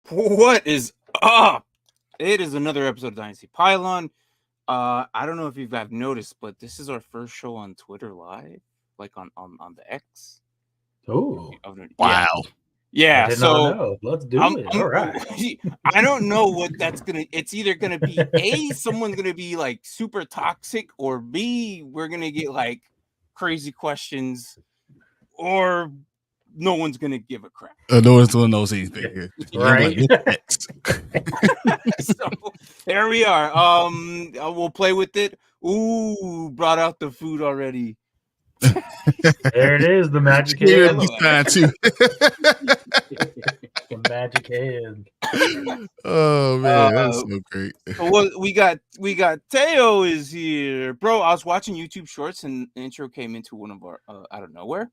What is up? It is another episode of Dynasty Pylon. I don't know if you guys noticed, but this is our first show on Twitter Live, like on the X. Oh, yeah. Yeah, I did so not know. Let's do it. All right. I don't know what that's gonna. It's either gonna be A, someone's gonna be like super toxic, or B, we're gonna get like crazy questions, or no one's gonna give a crap. No one's gonna know anything here. Right. So there we are. We'll play with it. Ooh, brought out the food already. There it is, the magic hand. The magic hand. Oh man, that's so great. So we got Teo is here, bro. I was watching YouTube Shorts and the intro came into one of our out of nowhere,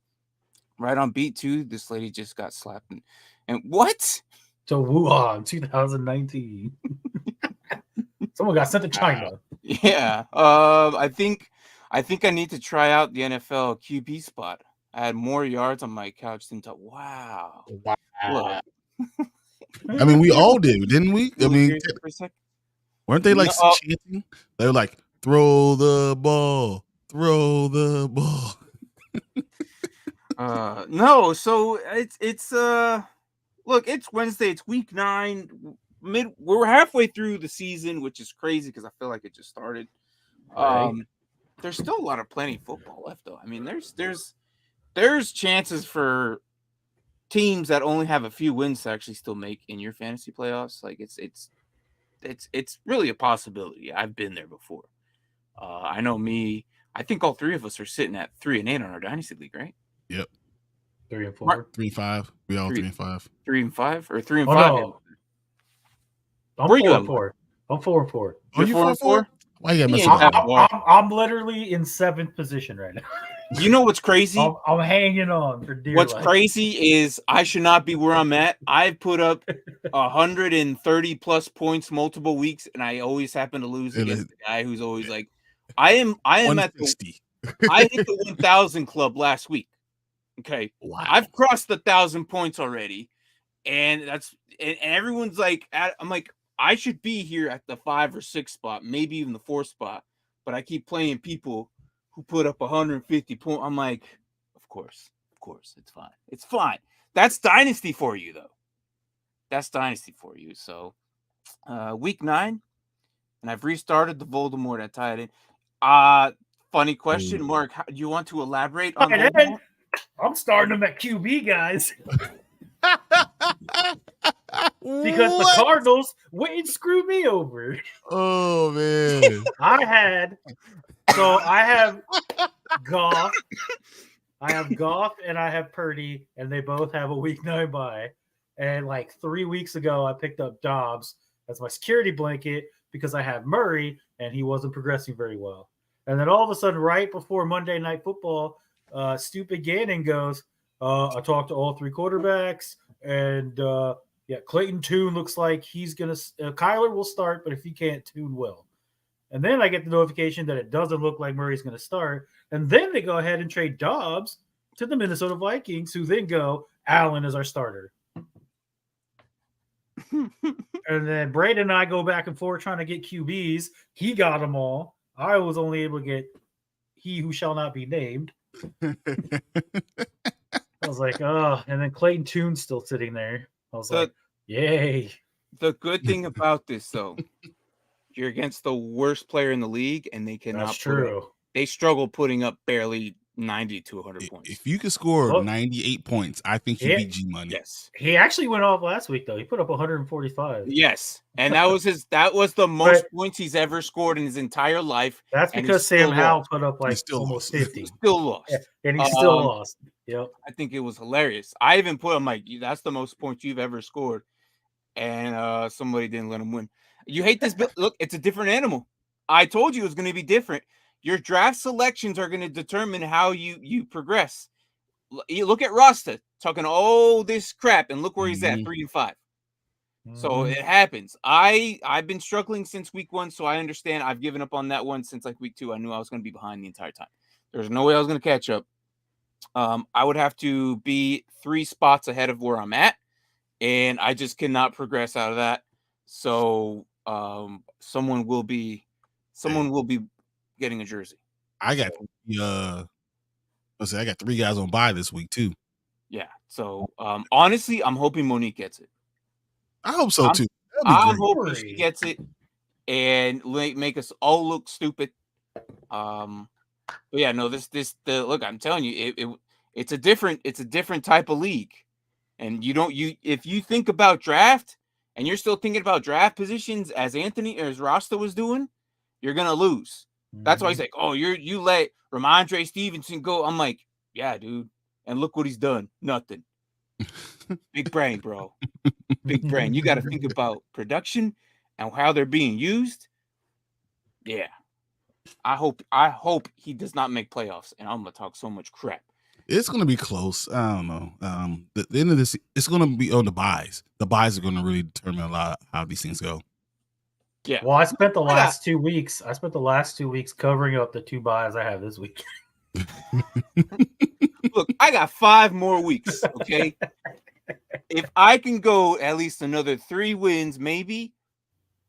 right on beat too. This lady just got slapped and what? So Wuhan, 2019. Someone got sent to China. Yeah. I think I need to try out the NFL QB spot. I had more yards on my couch than wow. I mean, we all did, didn't we? I mean, weren't they like chanting? They were like, "Throw the ball, throw the ball." No. So it's look, it's Wednesday. It's week 9. We're halfway through the season, which is crazy because I feel like it just started. There's still a lot of plenty of football left, though. I mean, there's chances for teams that only have a few wins to actually still make in your fantasy playoffs. Like it's really a possibility. I've been there before. I know me. I think all three of us are sitting at 3-8 on our dynasty league, right? Yep. 3 and 4. 3-5. We all 3-5. 3-5 or 3-5. No. I'm Where 4-4. I'm 4-4. Are you 4-4? Why you gotta I'm literally in 7th position right now. You know what's crazy? I'm hanging on for dear What's life. crazy is I should not be where I'm at. I've put up 130 plus points multiple weeks, and I always happen to lose against the guy who's always like, I am at the I hit the 1,000 club last week. Okay, wow. I've crossed 1,000 points already, and everyone's like, I'm like, I should be here at the 5 or 6 spot, maybe even the 4 spot, but I keep playing people who put up 150 points. I'm like, of course, it's fine. That's Dynasty for you, though. That's Dynasty for you. So, week 9, and I've restarted the Voldemort I tied in. Funny question, Mark. Do you want to elaborate on Voldemort? I'm starting them at QB, guys. Because the Cardinals went and screwed me over. Oh man. I have Goff. I have Goff and I have Purdy, and they both have a week 9 bye. And like 3 weeks ago, I picked up Dobbs as my security blanket because I have Murray and he wasn't progressing very well. And then all of a sudden, right before Monday Night Football, stupid Gannon goes, I talked to all 3 quarterbacks, and Clayton Tune looks like he's going to Kyler will start, but if he can't, Tune will. And then I get the notification that it doesn't look like Murray's going to start. And then they go ahead and trade Dobbs to the Minnesota Vikings, who then go, Allen is our starter. And then Braden and I go back and forth trying to get QBs. He got them all. I was only able to get he who shall not be named. I was like, oh, and then Clayton Tune's still sitting there. I was like, yay. The good thing about this, though, you're against the worst player in the league, and they cannot. That's true. They struggle putting up barely 90 to 100 points. If you could score 98 points, I think you beat G Money. Yes. He actually went off last week, though. He put up 145. Yes. And that was the most points he's ever scored in his entire life. That's because Sam Howell put up like almost 50. He still lost. Yeah, and he still lost. Yep. I think it was hilarious. I even put him like, that's the most points you've ever scored. And somebody didn't let him win. You hate this. Look, it's a different animal. I told you it was going to be different. Your draft selections are going to determine how you progress. You look at Rasta talking all this crap, and look where he's at, 3-5. So it happens. I've been struggling since week 1, so I understand. I've given up on that one since like week 2. I knew I was going to be behind the entire time. There's no way I was going to catch up. I would have to be 3 spots ahead of where I'm at, and I just cannot progress out of that. So someone will be getting a jersey. I got I got 3 guys on bye this week too. Yeah. So honestly, I'm hoping Monique gets it. I hope so too. I'm hoping she gets it and make us all look stupid. But yeah, no, look, I'm telling you, it's a different type of league. And if you think about draft and you're still thinking about draft positions as Rasta was doing, you're gonna lose. That's why he's like, oh, you let Ramondre Stevenson go. I'm like, yeah, dude. And look what he's done. Nothing. Big brain, bro. Big brain. You got to think about production and how they're being used. Yeah. I hope he does not make playoffs, and I'm gonna talk so much crap. It's gonna be close. I don't know. The end of this, it's gonna be on the buys. The buys are gonna really determine a lot of how these things go. Yeah. Well, I spent the last 2 weeks. Covering up the 2 buys I have this week. Look, I got 5 more weeks. Okay. If I can go at least another 3 wins, maybe.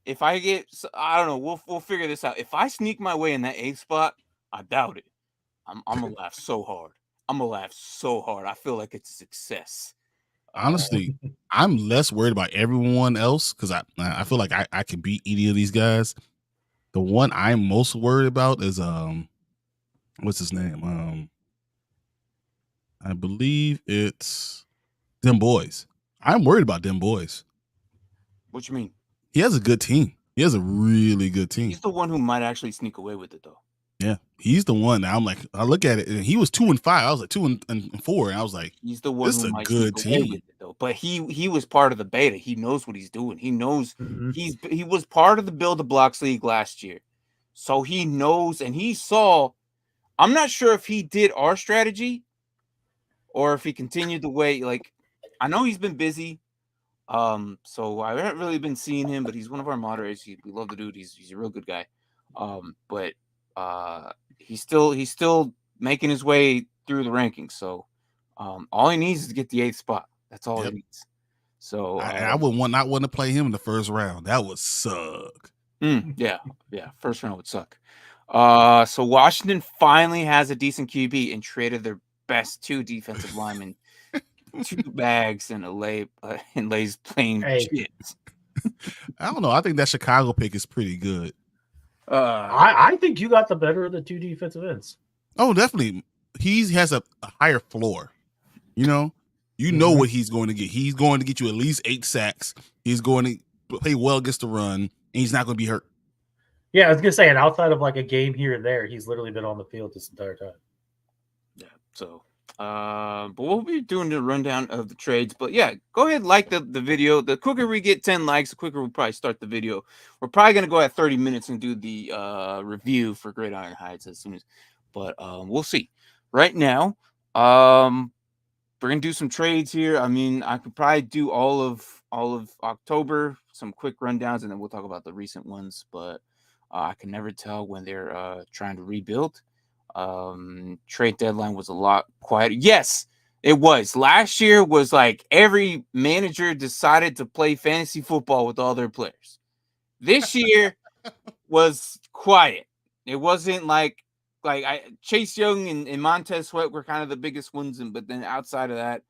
If I get, I don't know. We'll figure this out. If I sneak my way in that 8th spot, I doubt it. I'm gonna laugh so hard. I feel like it's a success. Honestly, I'm less worried about everyone else because I feel like I can beat any of these guys. The one I'm most worried about is what's his name? I believe it's them boys. I'm worried about them boys. What you mean? He has a good team. He has a really good team. He's the one who might actually sneak away with it, though. Yeah, he's the one. Now I'm like, I look at it, and he was 2-5. I was like 2-4, and I was like, he's the one. This is a good team. With it, though. But he was part of the beta. He knows what he's doing. He knows he was part of the Build the Blocks League last year, so he knows and he saw. I'm not sure if he did our strategy, or if he continued the way. Like, I know he's been busy. So I haven't really been seeing him, but he's one of our moderators. We love the dude. He's a real good guy. But he's still making his way through the rankings. So all he needs is to get the 8th spot. That's all he needs. So I would not want to play him in the first round. That would suck. Yeah. First round would suck. So Washington finally has a decent QB and traded their best 2 defensive linemen. 2 bags and Lay's playing shit. I don't know. I think that Chicago pick is pretty good. I think you got the better of the 2 defensive ends. Oh, definitely. He has a higher floor. You know what he's going to get. He's going to get you at least 8 sacks. He's going to play well against the run, and he's not going to be hurt. Yeah, I was going to say, and outside of like a game here and there, he's literally been on the field this entire time. Yeah, so... but we'll be doing the rundown of the trades. But yeah, go ahead, like the video. The quicker we get 10 likes, the quicker we'll probably start the video. We're probably gonna go at 30 minutes and do the review for Gridiron Heights as soon as. But we'll see. Right now, we're gonna do some trades here. I mean, I could probably do all of October, some quick rundowns, and then we'll talk about the recent ones. But I can never tell when they're trying to rebuild. Trade deadline was a lot quieter. Yes, it was. Last year was like every manager decided to play fantasy football with all their players. This year was quiet. It wasn't like Chase Young and Montez Sweat were kind of the biggest ones, but then outside of that,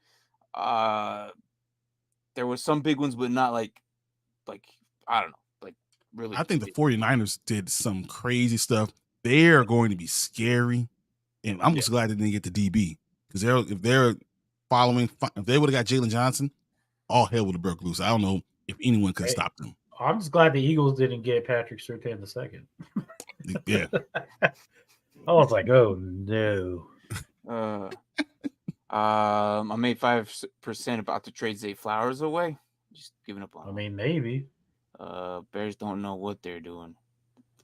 there was some big ones, but not like I don't know, like really. I think the 49ers did some crazy stuff. They are going to be scary, and I'm just glad they didn't get the DB because if they would have got Jalen Johnson, all hell would have broke loose. I don't know if anyone could stop them. I'm just glad the Eagles didn't get Patrick Surtain II. Yeah, I was like, oh no. I made 5% about to trade Zay Flowers away. Just giving up on. I mean, maybe. Bears don't know what they're doing.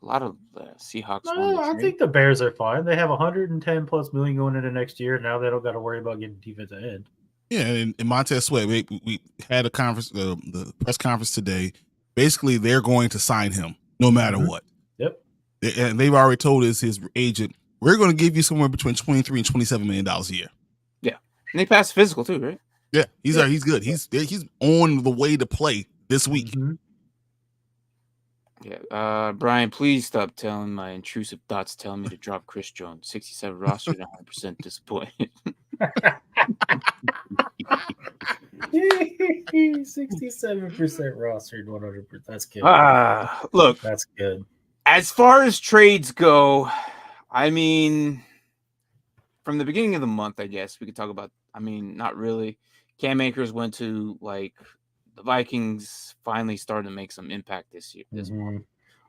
A lot of Seahawks. No, I think the Bears are fine. They have 110 plus million going into next year. Now they don't got to worry about getting defensive end. Yeah, and Montez Sweat, we had a conference, the press conference today. Basically, they're going to sign him no matter what. Yep. And they've already told his agent, we're going to give you somewhere between $23 and $27 million a year. Yeah, and they passed physical too, right? Yeah, he's good. He's on the way to play this week. Mhm. Yeah, Brian, please stop telling my intrusive thoughts telling me to drop Chris Jones. 67 roster, 100% disappointed. 67% rostered, 100%. That's good. Look, That's good. as far as trades go, I mean, from the beginning of the month, I guess we could talk about. I mean, not really. Cam Akers went to the Vikings. Finally started to make some impact this month.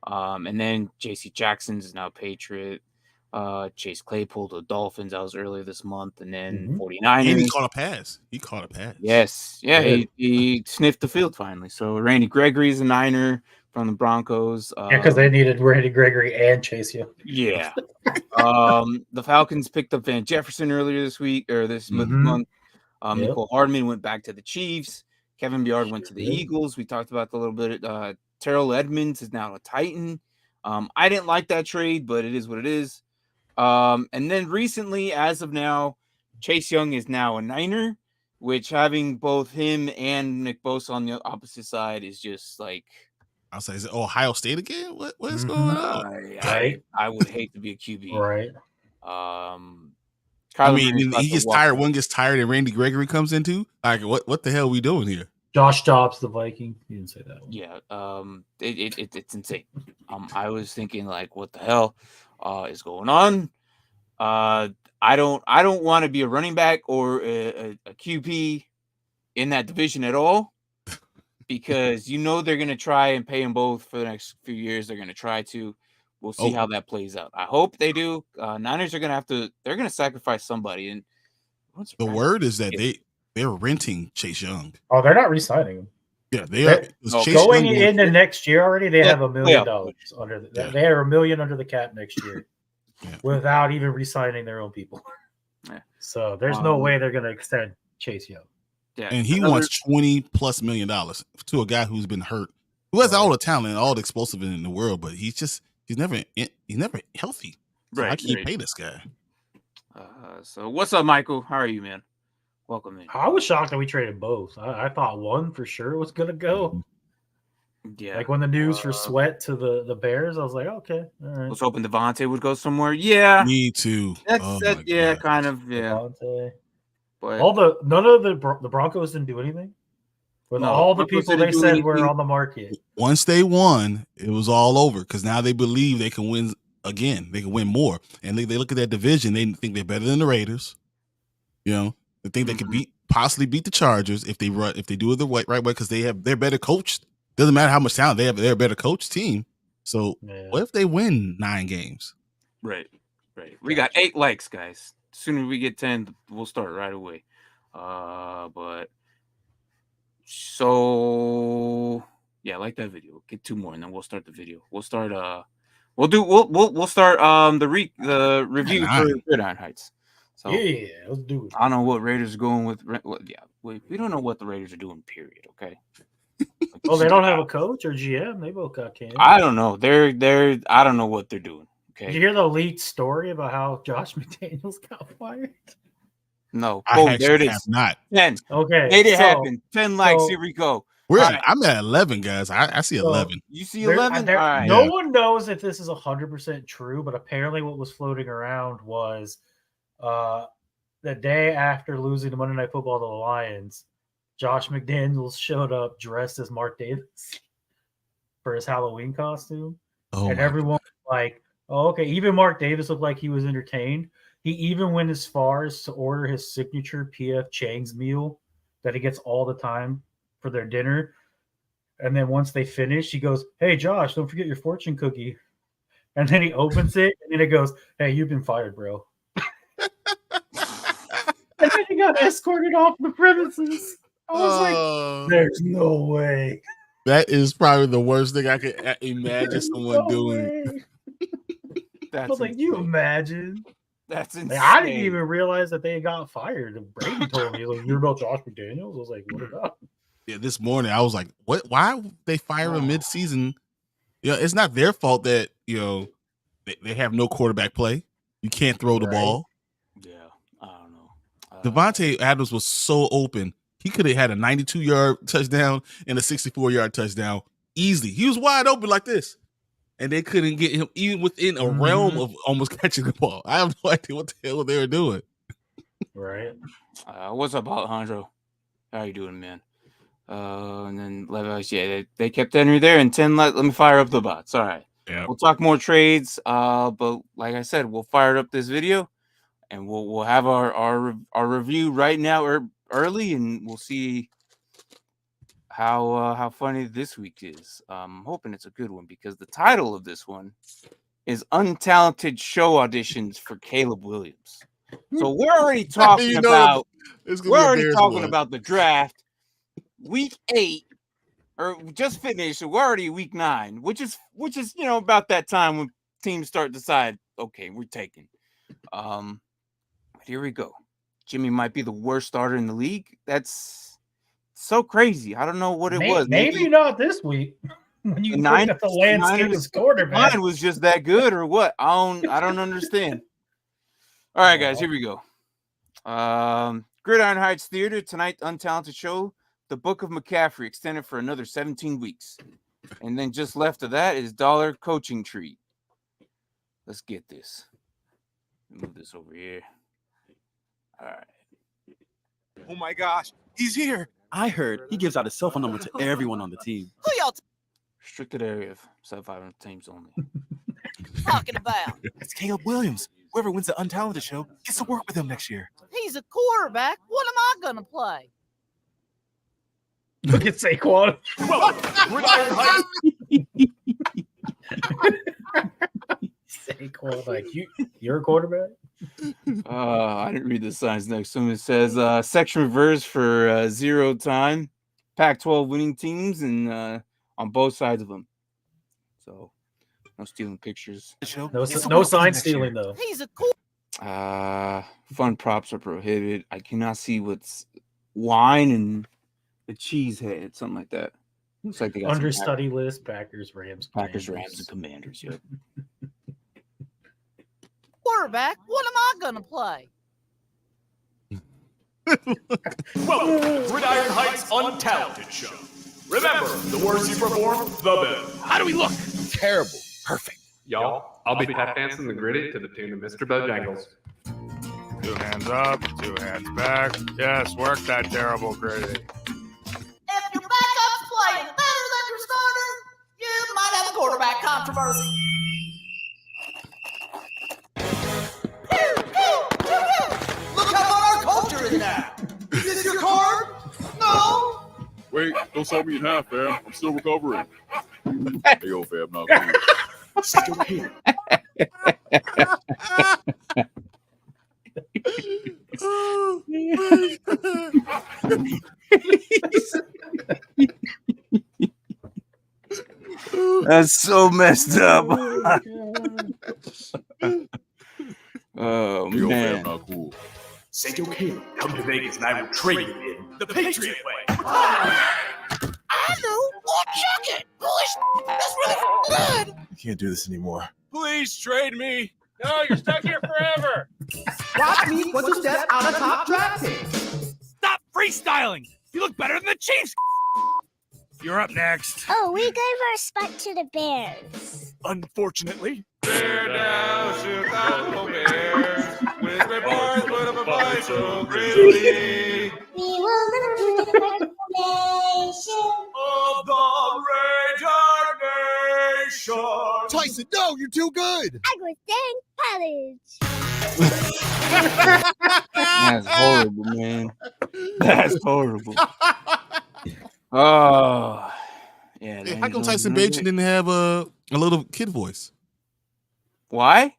And then J.C. Jackson's is now a Patriot. Chase Claypool to the Dolphins. That was earlier this month, and then 49ers. And he caught a pass. Yes, yeah, he sniffed the field finally. So Randy Gregory's a Niner from the Broncos. Yeah, because they needed Randy Gregory and Chase Young. Yeah. The Falcons picked up Van Jefferson earlier this week or this month. Nicole Hardman went back to the Chiefs. Kevin Byard went to the Eagles. We talked about that a little bit. Terrell Edmonds is now a Titan. I didn't like that trade, but it is what it is. And then recently, as of now, Chase Young is now a Niner, which having both him and Nick Bosa on the opposite side is just like. I'll say, is it Ohio State again? What's going on? I would hate to be a QB. Right. I mean, he gets tired. One gets tired, and Randy Gregory comes in too. Like, what the hell are we doing here? Josh Dobbs, the Viking. You didn't say that one. Yeah. It's insane. I was thinking like, what the hell is going on? I don't want to be a running back or a QB in that division at all. Because they're going to try and pay them both for the next few years. They're going to try to. We'll see how that plays out. I hope they do. Niners are going to have to. They're going to sacrifice somebody. And the word is that they're renting Chase Young. Oh, they're not re-signing him. Yeah, they are. Going into next year already, they have $1 million under. They have $1 million under the cap next year, without even re-signing their own people. Yeah. So there's no way they're going to extend Chase Young. Yeah, and he wants $20+ million to a guy who's been hurt, who has all the talent and all the explosive in the world, but he's never healthy. So I can't pay this guy. So what's up, Michael? How are you, man? Welcome in. I was shocked that we traded both. I thought one for sure was gonna go. Yeah, like when the news for Sweat to the Bears, I was like, okay, all right. I was hoping Devontae would go somewhere. Yeah, me too. That's kind of Devontae. But none of the Broncos didn't do anything. With all the people they said were on the market. Once they won, it was all over because now they believe they can win again. They can win more, and they look at that division. They think they're better than the Raiders. They think they can possibly beat the Chargers if they do it the right way because they're better coached. Doesn't matter how much talent they have; they're a better coached team. So what if they win 9 games? Right. We got 8 likes, guys. As soon as we get 10, we'll start right away. But so yeah, like that video. Get 2 more, and then we'll start the video. We'll start. We'll start the review for Gridiron Heights. So yeah, let's do it. I don't know what Raiders are going with. We don't know what the Raiders are doing. Period. Okay. They don't have a coach or GM. They both got canned. I don't know. They're. I don't know what they're doing. Okay. Did you hear the leaked story about how Josh McDaniels got fired? No. There it is. Not 10. Okay. Made it happen. 10 likes. Here we go. I'm at 11, guys. I see 11. You see 11? All right. No one knows if this is 100% true, but apparently what was floating around was the day after losing the Monday Night Football to the Lions, Josh McDaniels showed up dressed as Mark Davis for his Halloween costume. And everyone was like, oh, okay. Even Mark Davis looked like he was entertained. He even went as far as to order his signature P.F. Chang's meal that he gets all the time for their dinner. And then once they finish, he goes, hey, Josh, don't forget your fortune cookie. And then he opens it, and then it goes, hey, you've been fired, bro. And then he got escorted off the premises. I was like, there's no way. That is probably the worst thing I could imagine someone doing. I was like, you imagine? That's insane. Like, I didn't even realize that they got fired. And Brady told me, like, you're about Josh McDaniels? I was like, what about? Yeah, this morning I was like, what? Why would they fire him mid-season? It's not their fault that, they have no quarterback play. You can't throw the ball. Yeah, I don't know. Devontae Adams was so open. He could have had a 92-yard touchdown and a 64-yard touchdown easily. He was wide open like this, and they couldn't get him even within a realm of almost catching the ball. I have no idea what the hell they were doing. Right. What's up, Alejandro? How you doing, man? And then Levi's, they kept Henry there, and 10 let me fire up the bots. All right. Yeah. We'll talk more trades. But like I said, we'll fire up this video, and we'll have our review right now early, and we'll see how funny this week is. I'm hoping it's a good one because the title of this one is Untalented Show Auditions for Caleb Williams. So we're already talking about the draft. Week 8 or just finished. So we're already week 9, which is about that time when teams start to decide, okay, we're taking. But here we go. Jimmy might be the worst starter in the league. That's so crazy. I don't know what it was. Maybe not this week. When you look at the landscape of quarterback, mine was just that good, or what? I don't understand. All right, guys, here we go. Gridiron Heights Theater tonight. Untalented show. The Book of McCaffrey extended for another 17 weeks, and then just left of that is Dollar Coaching Tree. Let's get this. Move this over here. All right. Oh my gosh, he's here. I heard he gives out his cell phone number to everyone on the team. Who y'all Restricted area of sub-500 teams only. talking about? It's Caleb Williams. Whoever wins the Untalented show gets to work with him next year. He's a quarterback. What am I gonna play? look at Saquon. Saquon, like you're a quarterback. I didn't read the signs next to him. It says section reverse for 0 time. Pac-12 winning teams and on both sides of them. So no stealing pictures. No sign stealing though. He's a cool. Fun props are prohibited. I cannot see what's wine and the cheese head, something like that. Looks like they got understudy list: Packers, Rams, Rams, and Commanders. Yep. Quarterback. What am I gonna play? Welcome to Gridiron Heights Untalented Show. Remember, the worse you perform, the better. How do we look? Terrible. Perfect. Y'all, I'll be tap dancing the gritty to the tune of Mr. Bojangles. 2 hands up, 2 hands back. Yes, work that terrible gritty. If your backup's playing better than your starter, you might have a quarterback controversy. Look how about our culture is now. Is this your card? No. Wait, don't sell me in half, fam. I'm still recovering. Hey, yo, fam, not cool. Still here. That's so messed up. Oh, Hey, yo, man. fam, not cool. Say your Caleb, come to Vegas and I will trade you in the Patriot way. I know. Well, check it. Holy that's really good. I can't do this anymore. Please trade me. No, you're stuck here forever. Watch me once you step out of top draft pick. Stop freestyling. You look better than the Chiefs. You're up next. Oh, we gave our spot to the Bears. Unfortunately. Bear down, Chicago Bears. With the boys, put up a fight so grizzly. We will never forget the nation. Of the Raider Nation. Tyson, no, you're too good. I was dang college. That's horrible, man. That's horrible. Oh, yeah. Hey, how come Tyson Bagent didn't have a little kid voice? Why?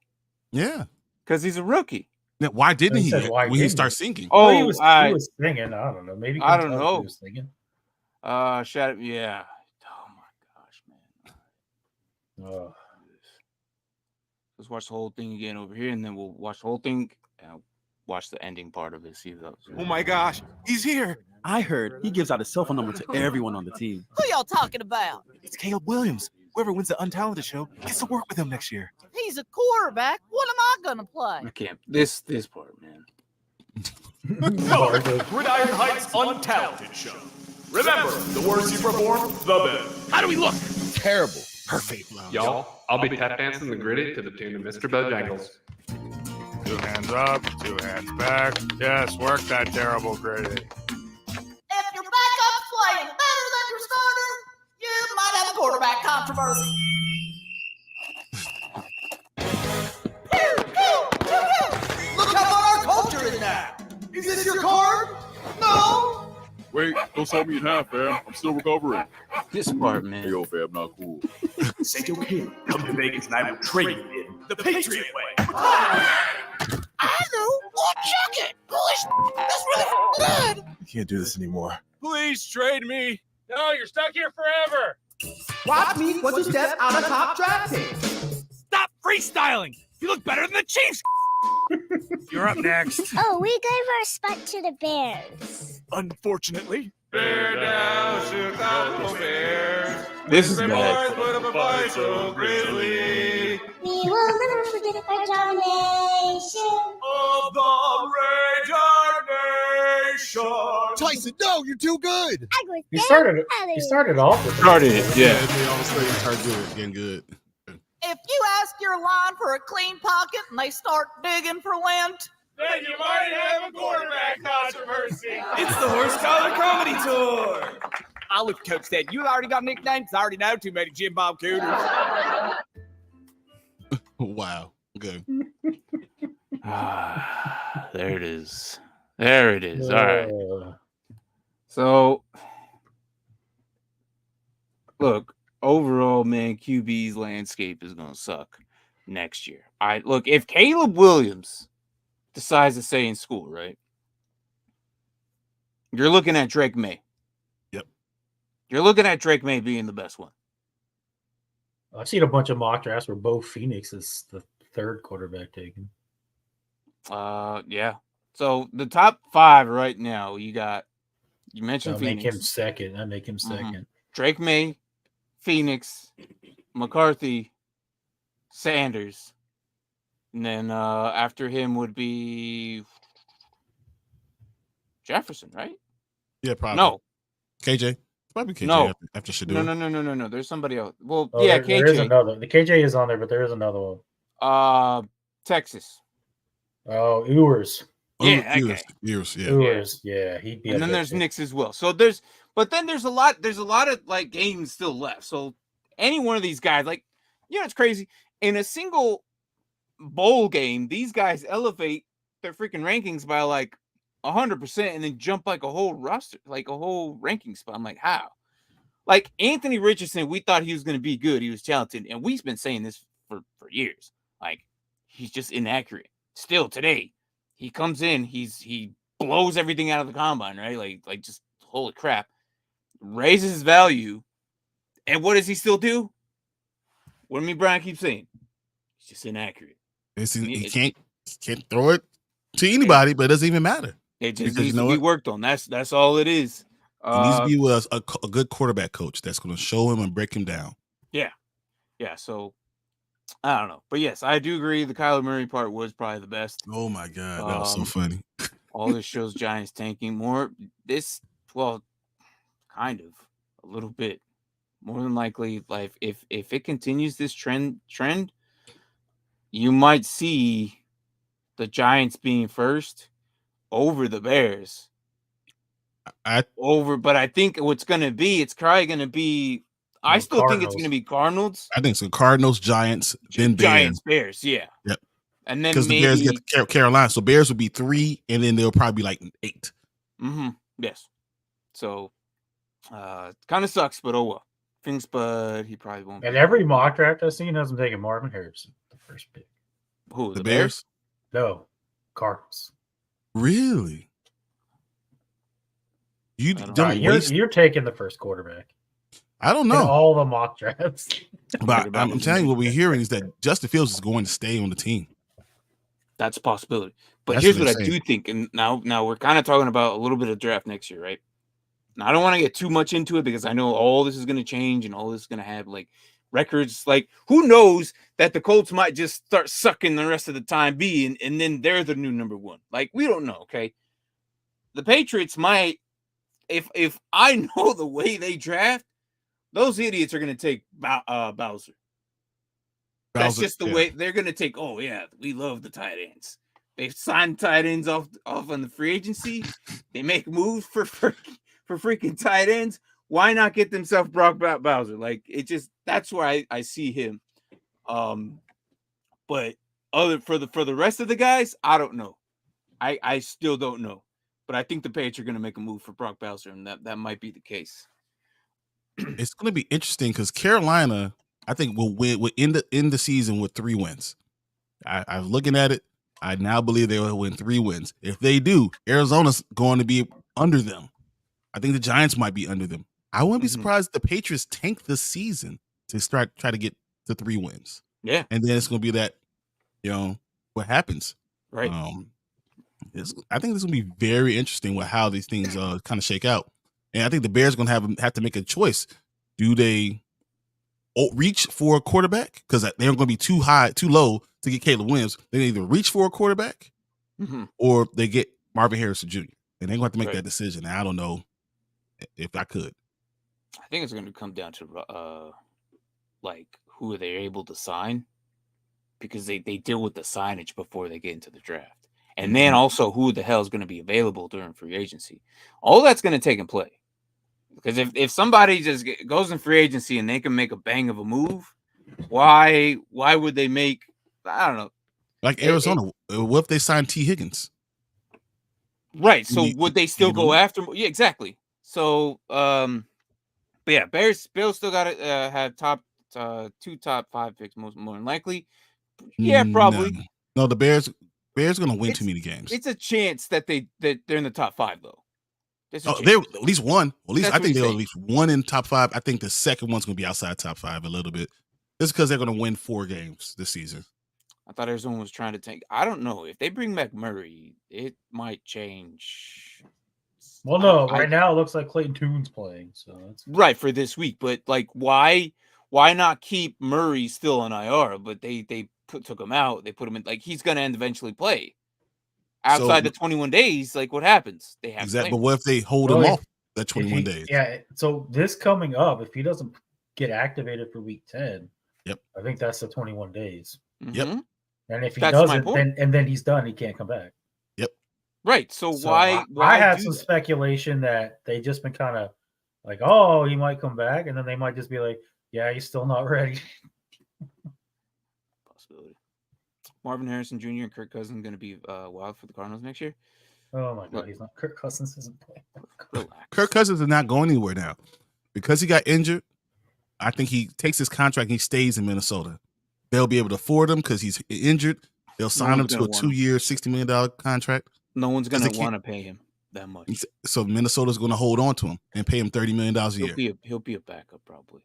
Yeah. Because he's a rookie. Now, why didn't He he? said, why When he didn't start he? singing. Oh, Well, he was singing. I don't know. Maybe I don't Kentucky know. was singing. Shout yeah. Oh my gosh, man. Oh. Let's watch the whole thing again over here, and then we'll watch the whole thing and watch the ending part of it. See those. Oh my gosh, he's here. I heard he gives out his cell phone number to everyone on the team. Who y'all talking about? It's Caleb Williams. Whoever wins the Untalented show gets to work with him next year. He's a quarterback. What am I gonna play? I can't. This part, man. Welcome to Gridiron Heights Untalented Show. Remember, the worse you perform, the better. How do we look? Terrible. Perfect. Y'all, I'll be tap dancing the gritty to the tune of Mr. Bojangles. 2 hands up, 2 hands back. Yes, work that terrible gritty. If your backup's playing better than your starter, you might have a quarterback controversy. Pew, pew, pew, pew. Look how far our culture is now. Is this your card? No. Wait, don't sell me in half, fam. I'm still recovering. This part, man. Hey, yo, fam, not cool. St. O'Kane, come to Vegas and I will trade you in the Patriot way. I know. Well, check it. Holy that's really good. I can't do this anymore. Please trade me. No, you're stuck here forever. Watch me 20 steps out of top draft pick. Stop freestyling. You look better than the Chiefs. You're up next. Oh, we gave our spot to the Bears. Unfortunately. Bear down, Chicago Bears. This is Bear bad. boys put up a fight so grizzly. We will never forget our domination. Of the Raider Nation. Tyson, no, you're too good. He started off with Yeah. They all of a sudden start getting good. If you ask your line for a clean pocket and they start digging for lint, Then you might have a quarterback controversy. It's the Horse Collar Comedy Tour. I'll look, Coach said, you already got nicknames? I already know too many Jim Bob Cooters. Wow. Okay. There it is. There it is. All right. So, look, overall, man, QB's landscape is going to suck next year. Look, if Caleb Williams decides to stay in school, right? You're looking at Drake May. Yep. You're looking at Drake May being the best one. I've seen a bunch of mock drafts where Bo Phoenix is the third quarterback taken. Yeah. So the top 5 right now, you mentioned I Phoenix. make him second. I make him second. Drake May, Phoenix, McCarthy, Sanders. And then after him would be Jefferson, right? Yeah, probably. No. KJ. Probably KJ No. after Shador. No. There's somebody else. Well, Oh, yeah, there is KJ. another. The KJ is on there, but there is another one. Texas. Oh, Ewers. Yeah, that guy. Years, yeah. Ewers. Yeah, he'd be. And then there's Knicks as well. So there's a lot of like games still left. So any one of these guys, like, it's crazy. In a single bowl game, these guys elevate their freaking rankings by like 100% and then jump like a whole roster, like a whole ranking spot. I'm like, how? Like Anthony Richardson, we thought he was going to be good. He was talented. And we've been saying this for years. Like, he's just inaccurate. Still today, he comes in, he blows everything out of the combine, right? Like just holy crap. Raises his value. And what does he still do? What me Brian keeps saying? He's just inaccurate. He can't throw it to anybody, but it doesn't even matter. It just needs to be worked on. That's all it is. He needs to be with a good quarterback coach that's going to show him and break him down. Yeah. So I don't know, but yes, I do agree. The Kyler Murray part was probably the best. Oh my god, that was so funny. All this shows Giants tanking more. Kind of a little bit more than likely. Like if it continues this trend, you might see the Giants being first over the Bears. But I think what's going to be, it's probably going to be. I still Cardinals. think it's going to be Cardinals. I think so. Cardinals, Giants, then Bears. Giants, Bears, yeah. Yep. And then because the Bears get Carolina, so Bears will be 3, and then they'll probably be like 8. Mm-hmm. Yes. So, kind of sucks, but oh well. Things, but he probably won't. And every mock draft I've seen hasn't taken Marvin Harrison the first pick. Who? The Bears? No, Cardinals. Really? You're taking the first quarterback. I don't know. In all the mock drafts. But I'm telling you, what we're hearing is that Justin Fields is going to stay on the team. That's a possibility. But That's here's what what I'm I saying. do think, and now we're kind of talking about a little bit of draft next year, right? Now, I don't want to get too much into it because I know all this is going to change and all this is going to have like records. Like, who knows that the Colts might just start sucking the rest of the time being, and then they're the new number 1. Like, we don't know, okay? the Patriots might, if I know the way they draft, those idiots are going to take Bowser. That's just the way they're going to take. Oh yeah, we love the tight ends. They've signed tight ends off on the free agency. They make moves for freaking tight ends. Why not get themselves Brock Bowser? Like it just that's where I see him. But for the rest of the guys, I don't know. I still don't know. But I think the Patriots are going to make a move for Brock Bowser, and that might be the case. It's going to be interesting because Carolina, I think, will end the season with 3 wins. I'm looking at it. I now believe they will win 3 wins. If they do, Arizona's going to be under them. I think the Giants might be under them. I wouldn't be surprised if the Patriots tank the season to try to get to 3 wins. Yeah. And then it's going to be that, what happens. Right. I think this is going to be very interesting with how these things kind of shake out. And I think the Bears are going to have to make a choice. Do they reach for a quarterback? Because they're going to be too low to get Caleb Williams. They either reach for a quarterback or they get Marvin Harrison Jr. And they're going to have to make that decision. And I don't know if I could. I think it's going to come down to like who are they able to sign, because they deal with the signage before they get into the draft. And then also who the hell is going to be available during free agency. All that's going to take in play. Because if somebody just goes in free agency and they can make a bang of a move, why would they make, I don't know. Like Arizona, what if they sign T. Higgins? Right. So would they still go after? Yeah, exactly. So, but yeah, Bears still got to have two top 5 picks more than likely. Yeah, probably. No, the Bears going to win too many games. It's a chance that they're in the top 5 though. They're at least one. At least I think they're at least one in top 5. I think the second one's going to be outside top 5 a little bit. Just because they're going to win 4 games this season. I thought Arizona was trying to tank. I don't know. If they bring back Murray, it might change. Well, no, right now it looks like Clayton Tune's playing. So that's right for this week. But like, why not keep Murray still on IR? But they took him out. They put him in. Like, he's going to eventually play. Outside the 21 days, like what happens? They have exactly. But what if they hold him off that 21 days? Yeah. So this coming up, if he doesn't get activated for week 10, I think that's the 21 days. Yep. And if he doesn't, then he's done. He can't come back. Yep. Right. So why I have some speculation that they just been kind of like, oh, he might come back, and then they might just be like, yeah, he's still not ready. Possibility. Marvin Harrison Jr. and Kirk Cousins going to be wild for the Cardinals next year. Oh my God, he's not. Kirk Cousins isn't playing. Relax. Kirk Cousins is not going anywhere now because he got injured. I think he takes his contract and he stays in Minnesota. They'll be able to afford him because he's injured. They'll sign him to a 2-year, $60 million contract. No one's going to want to pay him that much. So Minnesota's going to hold on to him and pay him $30 million a year. He'll be a backup probably.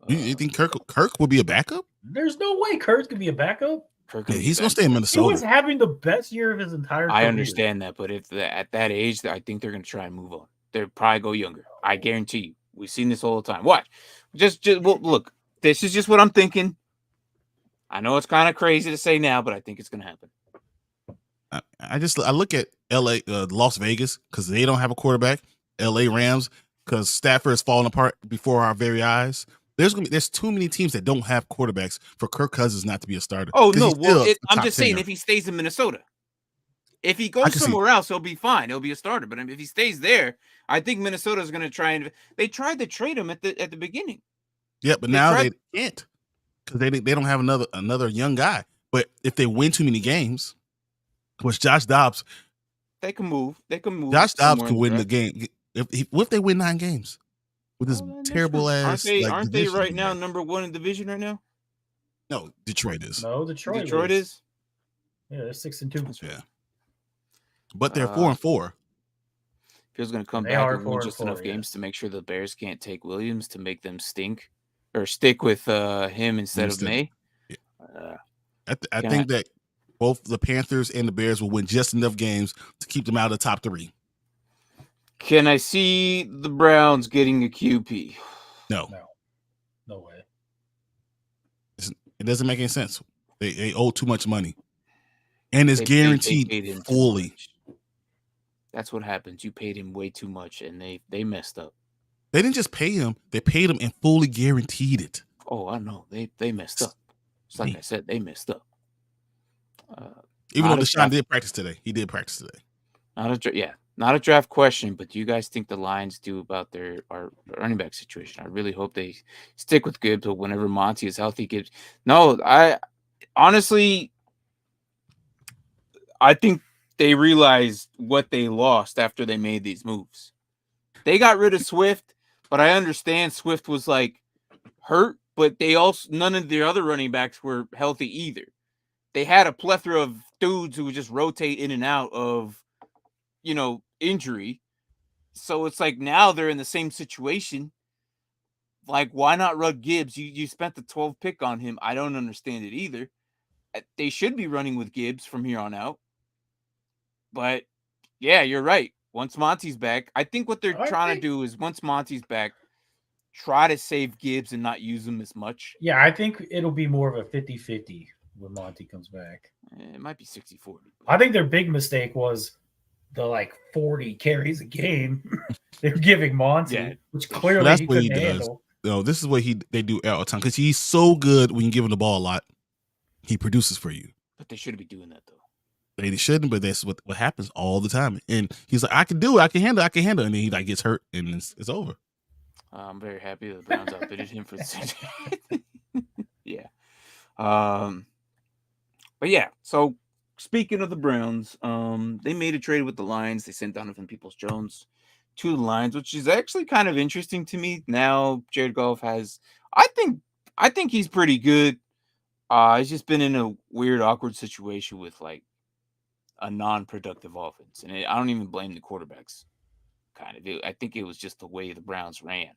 You think Kirk will be a backup? There's no way Kirk's going to be a backup. He's going to stay in Minnesota. He was having the best year of his entire career. I understand that, but at that age, I think they're going to try and move on. They'll probably go younger. I guarantee you. We've seen this all the time. Watch. Just look, this is just what I'm thinking. I know it's kind of crazy to say now, but I think it's going to happen. I look at LA, Las Vegas, because they don't have a quarterback. LA Rams, because Stafford is falling apart before our very eyes. There's too many teams that don't have quarterbacks for Kirk Cousins not to be a starter. Oh no, I'm just saying if he stays in Minnesota. If he goes somewhere else, he'll be fine. He'll be a starter. But if he stays there, I think Minnesota is going to try and. They tried to trade him at the beginning. Yeah, but now they can't because they don't have another young guy. But if they win too many games, which Josh Dobbs, they can move. Josh Dobbs can win the game. What if they win 9 games with this terrible ass? Aren't they right now number 1 in division right now? No, Detroit is. No, Detroit is. Yeah, they're 6-2. Yeah. But they're 4-4. Feels going to come back and win just enough games to make sure the Bears can't take Williams to make them stink or stick with him instead of May. Yeah. I think that both the Panthers and the Bears will win just enough games to keep them out of the top 3. Can I see the Browns getting a QP? No way. It doesn't make any sense. They owe too much money, and it's guaranteed fully. That's what happens. You paid him way too much, and they messed up. They didn't just pay him; they paid him and fully guaranteed it. Oh, I know. They messed up. It's like I said, they messed up. Even though Deshaun did practice today, he did practice today. Not a draft question, but do you guys think the Lions do about our running back situation? I really hope they stick with Gibbs, but whenever Monty is healthy, Gibbs. No, I honestly, I think they realized what they lost after they made these moves. They got rid of Swift, but I understand Swift was like hurt, but none of their other running backs were healthy either. They had a plethora of dudes who would just rotate in and out of, injury. So it's like now they're in the same situation. Like, why not run Gibbs? You spent the 12th pick on him. I don't understand it either. They should be running with Gibbs from here on out. But yeah, you're right. Once Monty's back, I think what they're trying to do is once Monty's back, try to save Gibbs and not use him as much. Yeah, I think it'll be more of a 50-50 when Monty comes back. It might be 60-40. I think their big mistake was the 40 carries a game they're giving Monty, which clearly he couldn't handle. No, this is what they do all the time because he's so good when you give him the ball a lot. He produces for you. But they shouldn't be doing that though. They shouldn't, but that's what happens all the time. And he's like, I can do it, I can handle it, and then he gets hurt and it's over. I'm very happy that the Browns outbid him for the yeah. But yeah, so speaking of the Browns, they made a trade with the Lions. They sent Donovan Peoples-Jones to the Lions, which is actually kind of interesting to me. Now Jared Goff has, I think he's pretty good. He's just been in a weird, awkward situation with a non-productive offense, and I don't even blame the quarterbacks. Kind of, I think it was just the way the Browns ran.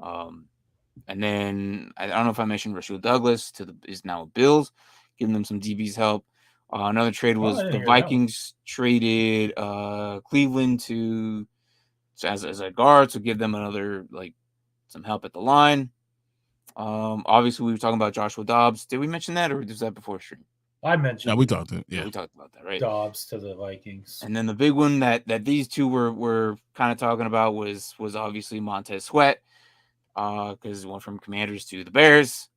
And then I don't know if I mentioned Rasul Douglas is now with Bills, giving them some DBs help. Another trade was the Vikings traded Cleveland as a guard to give them another some help at the line. Obviously we were talking about Joshua Dobbs. Did we mention that, or was that before stream? I mentioned. No, we talked about that, right? Dobbs to the Vikings, and then the big one that these two were kind of talking about was obviously Montez Sweat, because went from Commanders to the Bears.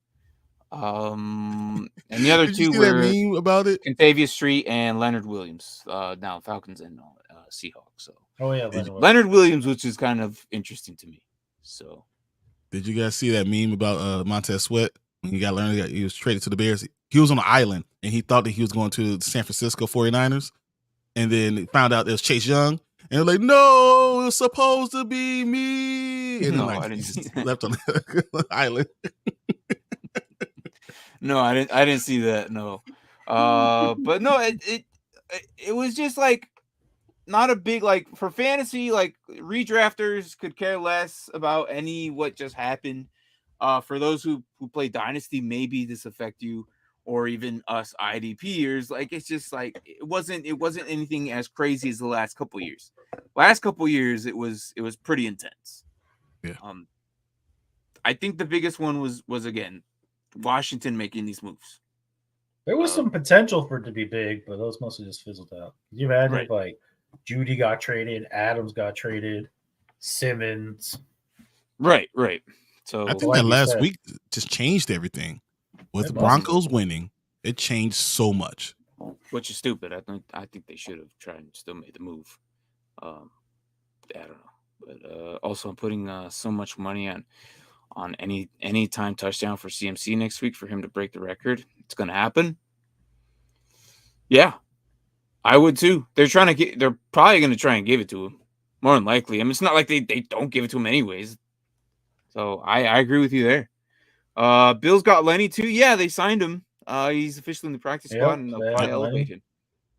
And the other two were that meme about it? Contavious Street and Leonard Williams. Now Falcons and Seahawks. So Leonard Williams, which is kind of interesting to me. So, did you guys see that meme about Montez Sweat when he was traded to the Bears? He was on an island and he thought that he was going to the San Francisco 49ers, and then found out it was Chase Young, and they're like, "No, it was supposed to be me." And I didn't see that. Left on the island. No, I didn't see that. No, but no, it was just not a big for fantasy. Redrafters could care less about what just happened. For those who play Dynasty, maybe this affect you, or even us IDPers. It's just it wasn't anything as crazy as the last couple years. Last couple years, it was pretty intense. Yeah. I think the biggest one was again Washington making these moves. There was some potential for it to be big, but those mostly just fizzled out. Can you imagine if Judy got traded, Adams got traded, Simmons. Right. So I think that last week just changed everything. With the Broncos winning, it changed so much. Which is stupid. I think they should have tried and still made the move. I don't know. But also I'm putting so much money on any time touchdown for CMC next week for him to break the record. It's going to happen. Yeah, I would too. They're probably going to try and give it to him, more than likely. I mean, it's not like they don't give it to him anyways. So I agree with you there. Bills got Lenny too. Yeah, they signed him. He's officially in the practice squad, and they'll probably elevate him.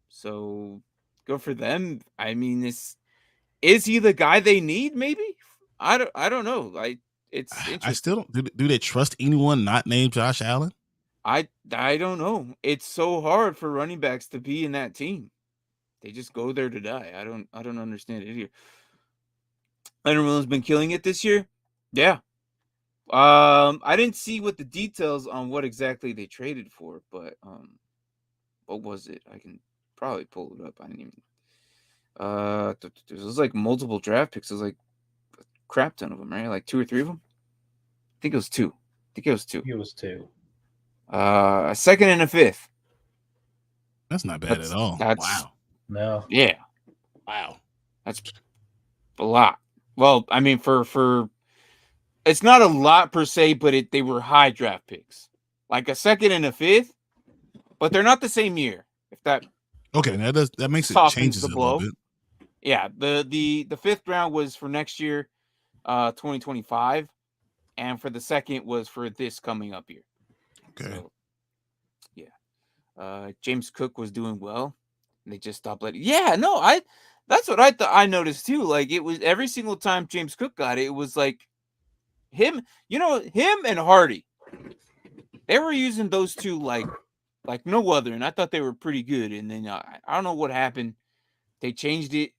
So good for them. I mean, is he the guy they need? Maybe. I don't know. It's interesting. I still don't. Do they trust anyone not named Josh Allen? I don't know. It's so hard for running backs to be in that team. They just go there to die. I don't understand it here. Leonard Williams been killing it this year. Yeah. I didn't see what the details on what exactly they traded for, but what was it? I can probably pull it up. There's like multiple draft picks. There's like a crap ton of them, right? Like 2 or 3 of them. I think it was 2. It was 2. A second and a 5th. That's not bad at all. Wow. No. Yeah. Wow. That's a lot. Well, I mean, for it's not a lot per se, but they were high draft picks. Like a second and a 5th, but they're not the same year. If that okay, that makes it changes the it a blow. little bit. Yeah, the 5th round was for next year, 2025, and for the second was for this coming up year. Okay. So, yeah. James Cook was doing well. And they just stopped letting. Yeah, no, that's what I noticed too. Like it was every single time James Cook got it, it was like him, him and Hardy. They were using those two like no other, and I thought they were pretty good. And then I don't know what happened. They changed it.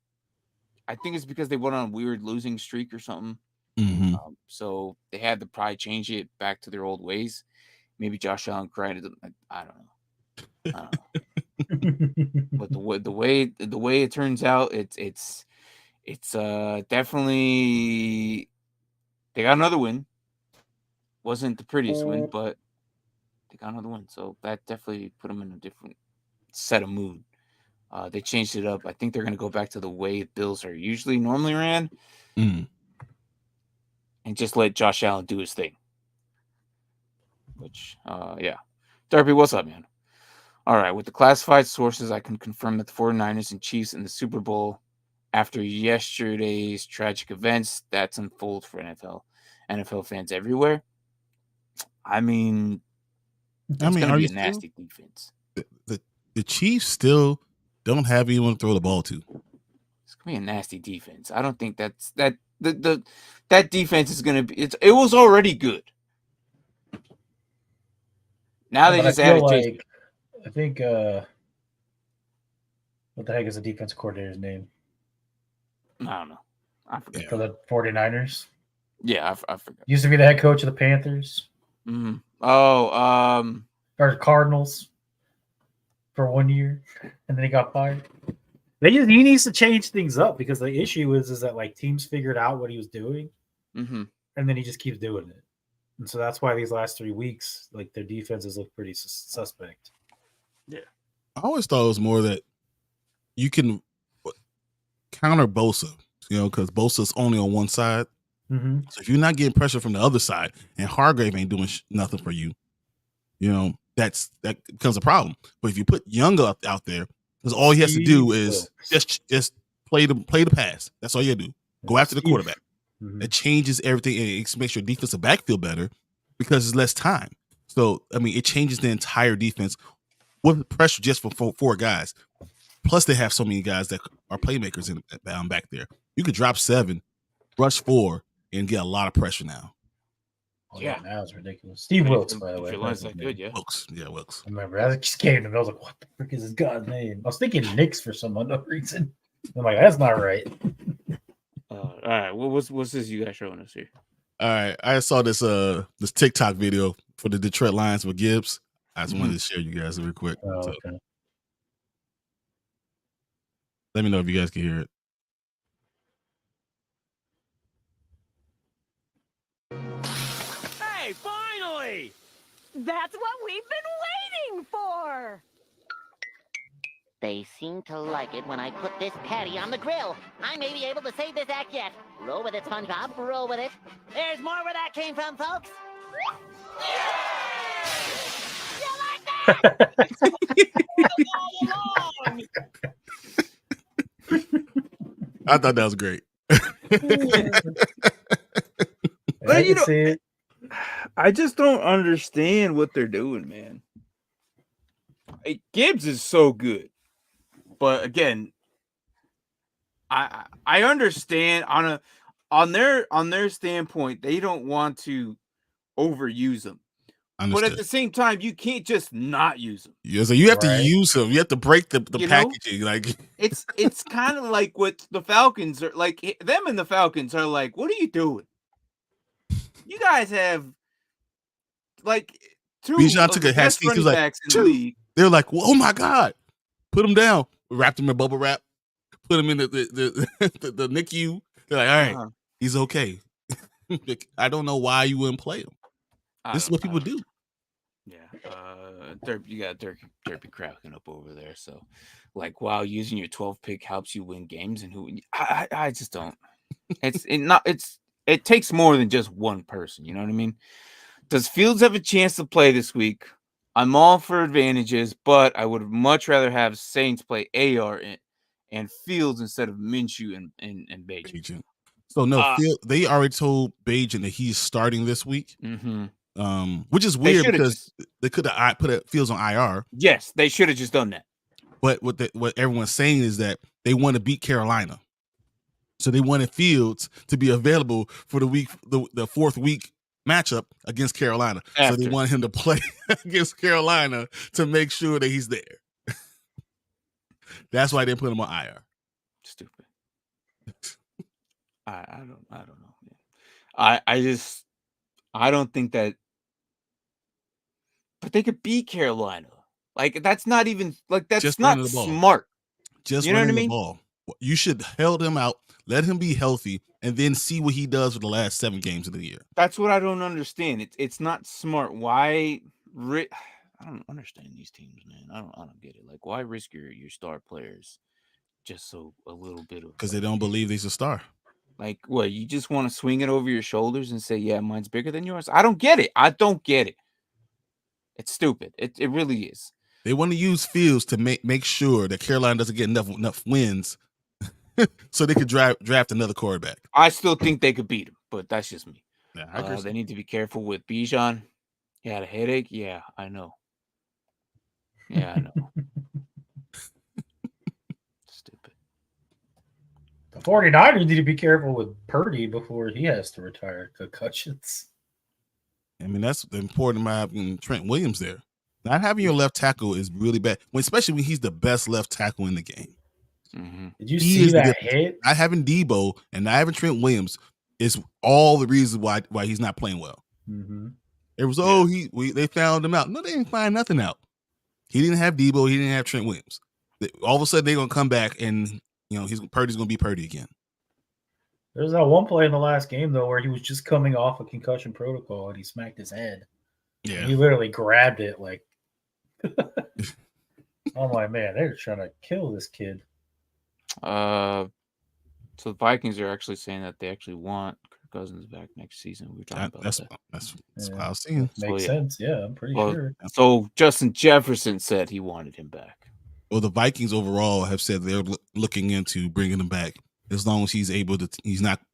I think it's because they went on a weird losing streak or something. Mm-hmm. So they had to probably change it back to their old ways. Maybe Josh Allen cried at them. I don't know. But the way it turns out, it's definitely they got another win. Wasn't the prettiest win, but they got another win. So that definitely put them in a different set of mood. They changed it up. I think they're going to go back to the way Bills are normally ran, and just let Josh Allen do his thing. Which, yeah. Darby, what's up, man? All right. With the classified sources, I can confirm that the 49ers and Chiefs in the Super Bowl after yesterday's tragic events, that's unfold for NFL fans everywhere. I mean, it's going to be a nasty defense. The Chiefs still don't have anyone to throw the ball to. It's going to be a nasty defense. I don't think that defense is going to be. It was already good. Now they just added. Like, I think what the heck is the defense coordinator's name? I don't know. I forget. For the 49ers. Yeah, I forgot. Used to be the head coach of the Panthers. Mm-hmm. Oh, or Cardinals for 1 year, and then he got fired. He needs to change things up because the issue is that like teams figured out what he was doing, and then he just keeps doing it. And so that's why these last 3 weeks, like their defenses look pretty suspect. Yeah, I always thought it was more that you can counter Bosa, because Bosa's only on one side. Mm-hmm. So if you're not getting pressure from the other side, and Hargrave ain't doing nothing for you, that becomes a problem. But if you put Young out there, because all he has to do is just play the pass. That's all you do. Go after the quarterback. Mm-hmm. It changes everything, and it makes your defensive back feel better because it's less time. So I mean, it changes the entire defense with pressure just for 4 guys. Plus, they have so many guys that are playmakers back there. You could drop 7, rush 4, and get a lot of pressure now. Oh, yeah, now it's ridiculous. Steve Wilkes, by the way. That good, yeah. Wilkes. I remember I just came to him. I was like, "What the frick is his god's name?" I was thinking Knicks for some unknown reason. I'm like, that's not right. All right, what's this you guys showing us here? All right, I saw this TikTok video for the Detroit Lions with Gibbs. I just wanted to share you guys real quick. Oh, okay. Let me know if you guys can hear it. Hey, finally! That's what we've been waiting for. They seem to like it when I put this patty on the grill. I may be able to save this act yet. Roll with it, SpongeBob. Roll with it. There's more where that came from, folks. I thought that was great. I just don't understand what they're doing, man. Gibbs is so good, but again, I understand on their standpoint, they don't want to overuse them. But at the same time, you can't just not use them. Yeah, so you have to use them. You have to break the packaging. Like it's kind of like what the Falcons are like. Them and the Falcons are like, what are you doing? You guys have like 2 Bijan took a hat best running backs in the league. They were like, well, oh my God, put them down. Wrapped them in bubble wrap. put him in the NICU. They're like, all right, he's okay. I don't know why you wouldn't play him. This is what people do. Yeah, you got Derpy cracking up over there. So, like, while using your 12 pick helps you win games, and I just don't. It takes more than just one person. You know what I mean? Does Fields have a chance to play this week? I'm all for advantages, but I would much rather have Saints play AR and Fields instead of Minshew and Bajan. So no, they already told Bajan that he's starting this week. Which is weird because they could have put Fields on IR. Yes, they should have just done that. But what everyone's saying is that they want to beat Carolina, so they wanted Fields to be available for the fourth week matchup against Carolina. So they want him to play against Carolina to make sure that he's there. That's why they put him on IR. Stupid. I don't know. I don't think that. But they could beat Carolina. Like, that's not even that's just not smart. Just running the ball. You should held him out, let him be healthy, and then see what he does with the last 7 games of the year. That's what I don't understand. It's not smart. Why? I don't understand these teams, man. I don't get it. Like, why risk your star players just so a little bit of? Because they don't believe he's a star. Like, what? You just want to swing it over your shoulders and say, "Yeah, mine's bigger than yours." I don't get it. I don't get it. It's stupid. It really is. They want to use Fields to make sure that Carolina doesn't get enough wins so they could draft another quarterback. I still think they could beat him, but that's just me. Yeah, they need to be careful with Bijan. He had a headache. Yeah, I know. Yeah, I know. Stupid. The 49ers need to be careful with Purdy before he has to retire. Concussions. I mean, that's important by having Trent Williams there. Not having your left tackle is really bad, especially when he's the best left tackle in the game. Did you see that hit? Not having Debo and not having Trent Williams is all the reasons why he's not playing well. It was they found him out. No, they didn't find nothing out. He didn't have Debo. He didn't have Trent Williams. All of a sudden, they're gonna come back and Purdy's gonna be Purdy again. There's that one play in the last game though where he was just coming off a concussion protocol and he smacked his head. Yeah, and he literally grabbed it like. I'm like, man, they're trying to kill this kid. So the Vikings are actually saying that they actually want Kirk Cousins back next season. We were talking about that's what I was seeing. Makes sense. Yeah, I'm pretty sure. So Justin Jefferson said he wanted him back. Well, the Vikings overall have said they're looking into bringing him back as long as he's able to.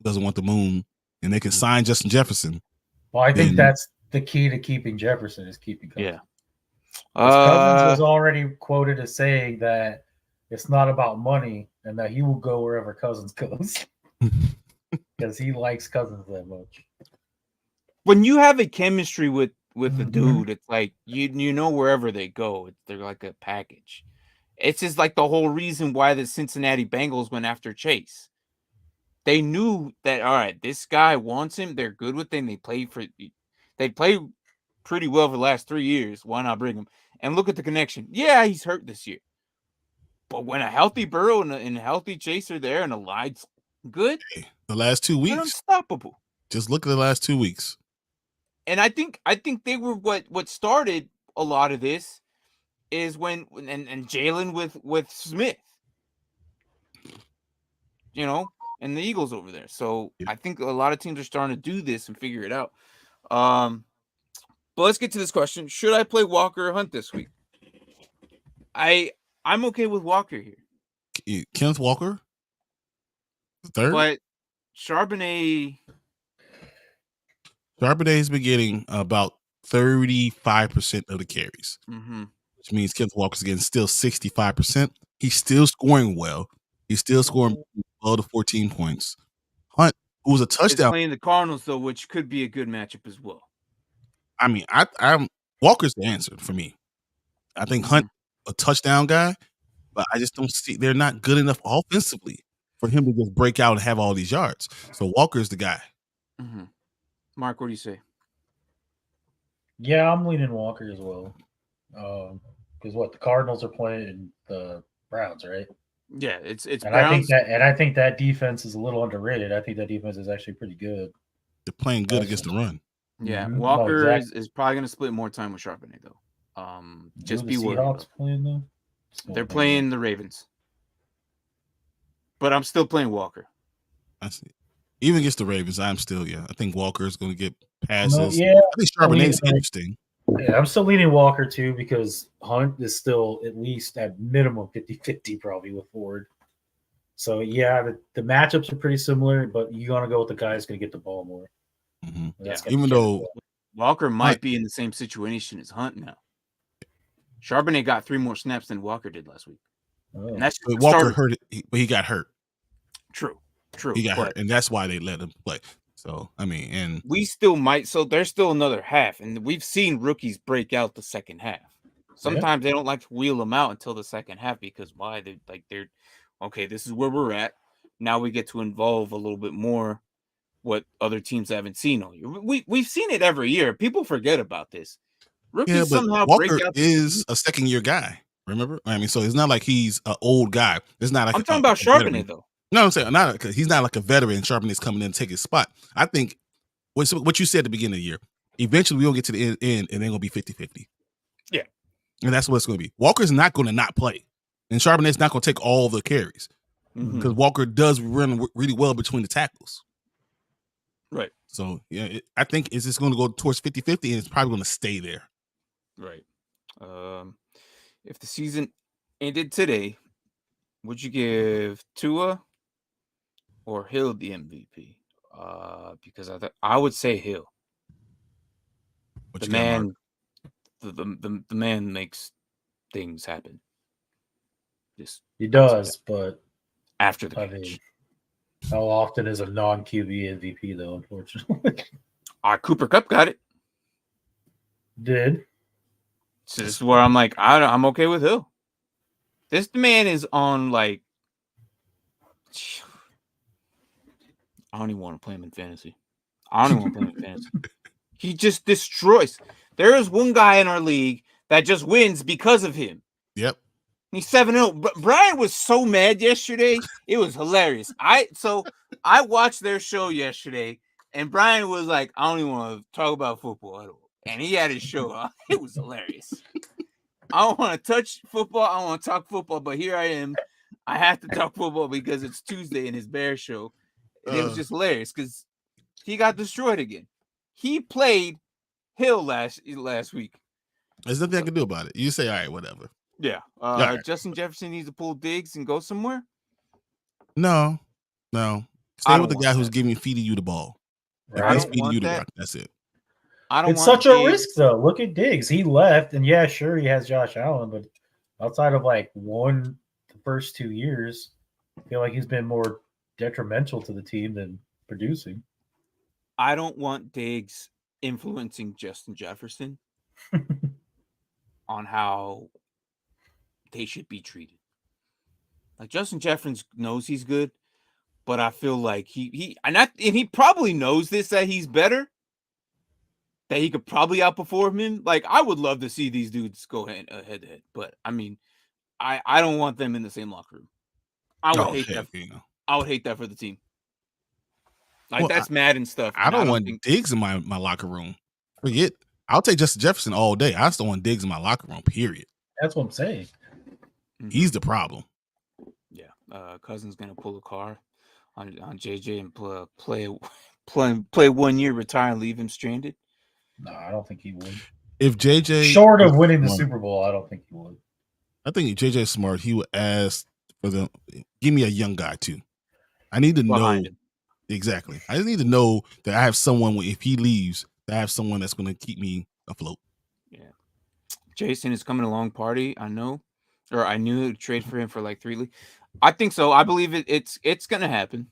Doesn't want the moon, and they can sign Justin Jefferson. Well, I think that's the key to keeping Jefferson is keeping Cousins. Yeah. Cousins was already quoted as saying that it's not about money and that he will go wherever Cousins goes because he likes Cousins that much. When you have a chemistry with the dude, it's like you know wherever they go, they're like a package. It's just like the whole reason why the Cincinnati Bengals went after Chase. They knew that, all right, this guy wants him. They're good with him. They play pretty well for the last 3 years. Why not bring him? And look at the connection. Yeah, he's hurt this year. But when a healthy Burrow and a healthy Chase are there and the line's good, the last 2 weeks, they're unstoppable. Just look at the last 2 weeks. And I think they were what started a lot of this is when and Jalen with Smith, and the Eagles over there. So I think a lot of teams are starting to do this and figure it out. But let's get to this question. Should I play Walker or Hunt this week? I'm okay with Walker here. Kenneth Walker? Third? But Charbonnet has been getting about 35% of the carries. Which means Kenneth Walker's getting still 65%. He's still scoring well. He's still scoring below the 14 points. Hunt, who was a touchdown. Playing the Cardinals, though, which could be a good matchup as well. I mean, I'm Walker's the answer for me. I think Hunt a touchdown guy, but I just don't see they're not good enough offensively for him to just break out and have all these yards. So Walker's the guy. Mark, what do you say? Yeah, I'm leaning Walker as well. Because the Cardinals are playing the Browns, right? Yeah, it's And Browns. I think that defense is a little underrated. I think that defense is actually pretty good. They're playing good against the run. Yeah, Mhm. Walker No, is probably going to split more time with Charbonnet though. Just be worried. Seahawks playing though. They're playing the Ravens, but I'm still playing Walker. I see. Even against the Ravens, I think Walker is going to get passes. No, yeah, I think Charbonnet is interesting. Yeah, I'm still leaning Walker too because Hunt is still at least at minimum 50-50 probably with Ford. So yeah, the matchups are pretty similar, but you're gonna go with the guy who's gonna get the ball more. Mm-hmm. Yeah, even though Walker might be in the same situation as Hunt now. Charbonnet got 3 more snaps than Walker did last week. Oh. And that's Walker hurt, but he got hurt. True. He got hurt, and that's why they let him play. So I mean, and we still might. So there's still another half, and we've seen rookies break out the second half. Sometimes they don't like to wheel them out until the second half because why? They're okay. This is where we're at. Now we get to involve a little bit more what other teams haven't seen all year. We've seen it every year. People forget about this. Rookies somehow Walker break out. is a second-year guy. Remember? I mean, so it's not like he's an old guy. It's not like I'm talking about Charbonnet though. No, I'm saying not because he's not like a veteran. Charbonnet's coming in and take his spot. I think what you said at the beginning of the year. Eventually, we'll get to the end, and they're gonna be 50-50. Yeah, and that's what it's gonna be. Walker's not gonna not play, and Charbonnet's not gonna take all the carries because Walker does run really well between the tackles. Right. So yeah, I think it's just going to go towards 50-50, and it's probably going to stay there. Right. If the season ended today, would you give Tua or Hill the MVP? Because I would say Hill. The man, the man makes things happen. He does, but after the catch. How often is a non-QB MVP though? Unfortunately, Cooper Kupp got it. Did. So this is where I'm like, I'm okay with Hill. This man is on like, I don't even want to play him in fantasy. He just destroys. There is one guy in our league that just wins because of him. Yep. He's 7-0. Brian was so mad yesterday. It was hilarious. I watched their show yesterday, and Brian was like, I don't even want to talk about football at all. And he had his show on. It was hilarious. I don't want to touch football. I don't want to talk football, but here I am. I have to talk football because it's Tuesday in his Bear show. And it was just hilarious because he got destroyed again. He played Hill last week. There's nothing I can do about it. You say, all right, whatever. Yeah. Right. Justin Jefferson needs to pull Diggs and go somewhere? No. Stay with the guy who's feeding you the ball. Right. He's feeding you the rock. That's it. It's such a risk, though. Look at Diggs. He left, and yeah, sure, he has Josh Allen, but outside of like the first 2 years, I feel like he's been more detrimental to the team than producing. I don't want Diggs influencing Justin Jefferson on how they should be treated. Like Justin Jefferson knows he's good, but I feel like he probably knows this, that he's better. That he could probably outperform him. Like, I would love to see these dudes go head to head, but I mean, I don't want them in the same locker room. I would hate that. I would hate that for the team. Like, that's mad and stuff. I don't want Diggs in my locker room. Forget. I'll take Justin Jefferson all day. I just don't want Diggs in my locker room. Period. That's what I'm saying. He's the problem. Yeah, Cousins gonna pull a car on JJ and play 1 year, retire, and leave him stranded. No, I don't think he would. If JJ short of winning the Super Bowl, I don't think he would. I think if JJ is smart, he would ask for give me a young guy too. I need to know exactly. I just need to know that I have someone. If he leaves, that I have someone that's going to keep me afloat. Yeah, Jason is coming along. Party, I know, or I knew to trade for him for like 3 leagues. I think so. I believe it's going to happen.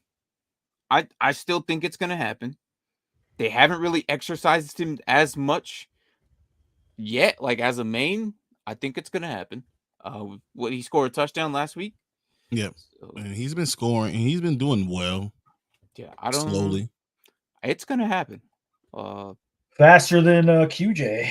I still think it's going to happen. They haven't really exercised him as much yet, like as a main. I think it's going to happen. He scored a touchdown last week. Yeah, and he's been scoring, and he's been doing well. Yeah, slowly. It's going to happen. Faster than QJ.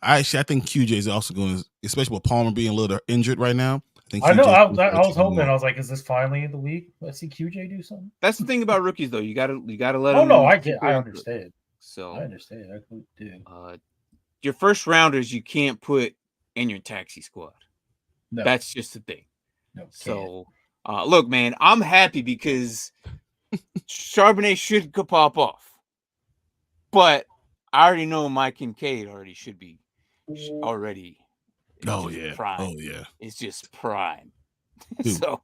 I think QJ is also going to, especially with Palmer being a little injured right now. I think I know. QJ I will was do hoping. more. I was like, is this finally the week? Let's see QJ do something. That's the thing about rookies, though. You gotta let Oh them. no, I understand. So I understand. I do. Your first rounders you can't put in your taxi squad. No. That's just the thing. No. So look, man, I'm happy because Charbonnet should pop off, but I already know Mike Kincaid already should be already. Oh yeah. Prime. Oh yeah. It's just prime. Dude, So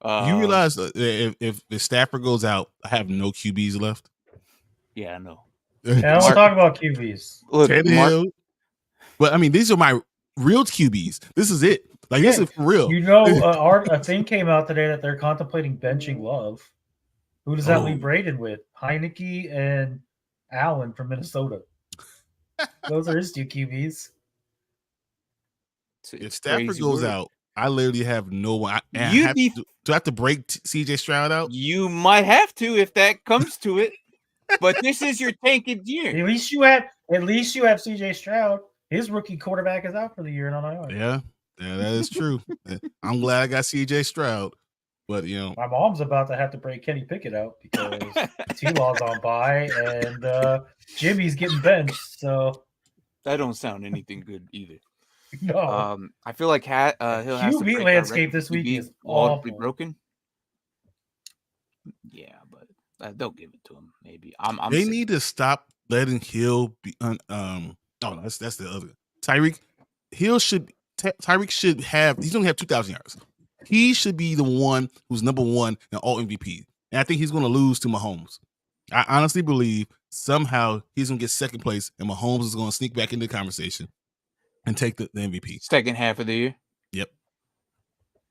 you realize if Stafford goes out, I have no QBs left. Yeah, I know. And I don't talk about QBs. Look, but I mean, these are my real QBs. This is it. Like this is for real. You know, a thing came out today that they're contemplating benching Love. Who does that leave Braden with? Heineke and Allen from Minnesota. Those are his two QBs. If Stafford goes out, I literally have no one. Do I have to break CJ Stroud out? You might have to if that comes to it. But this is your tanking year. At least you have CJ Stroud. His rookie quarterback is out for the year and on IR. Yeah, that is true. I'm glad I got CJ Stroud. But my mom's about to have to break Kenny Pickett out because T-Law's on bye and Jimmy's getting benched. So that don't sound anything good either. No, I feel like he'll have to QB landscape this week is awful. Broken. Yeah, but they'll give it to him. Maybe they need to stop letting Hill be. That's the other Tyreek. Tyreek should have. He's only have 2,000 yards. He should be the one who's number one in all MVP. And I think he's going to lose to Mahomes. I honestly believe somehow he's going to get second place, and Mahomes is going to sneak back into the conversation and take the MVP. Second half of the year. Yep.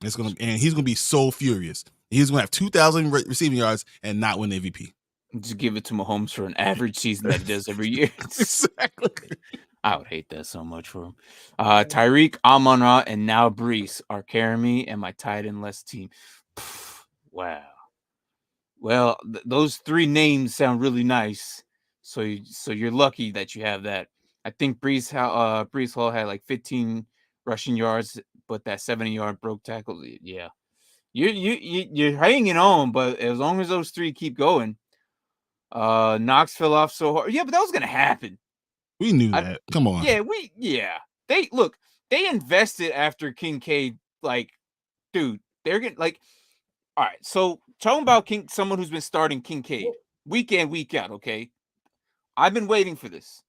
He's going to be so furious. He's going to have 2,000 receiving yards and not win the MVP. Just give it to Mahomes for an average season that he does every year. Exactly. I would hate that so much for him. Tyreek, Amon-Ra, and now Brees are carrying me and my tight end less team. Wow. Well, those three names sound really nice. So you're lucky that you have that. I think Brees Hall had like 15 rushing yards, but that 70-yard broke tackle. Yeah, you're hanging on, but as long as those three keep going, Knox fell off so hard. Yeah, but that was gonna happen. We knew that. Come on. Yeah. They invested after Kincaid. Like, dude, they're getting like, all right. So talking about someone who's been starting Kincaid week in, week out. Okay, I've been waiting for this.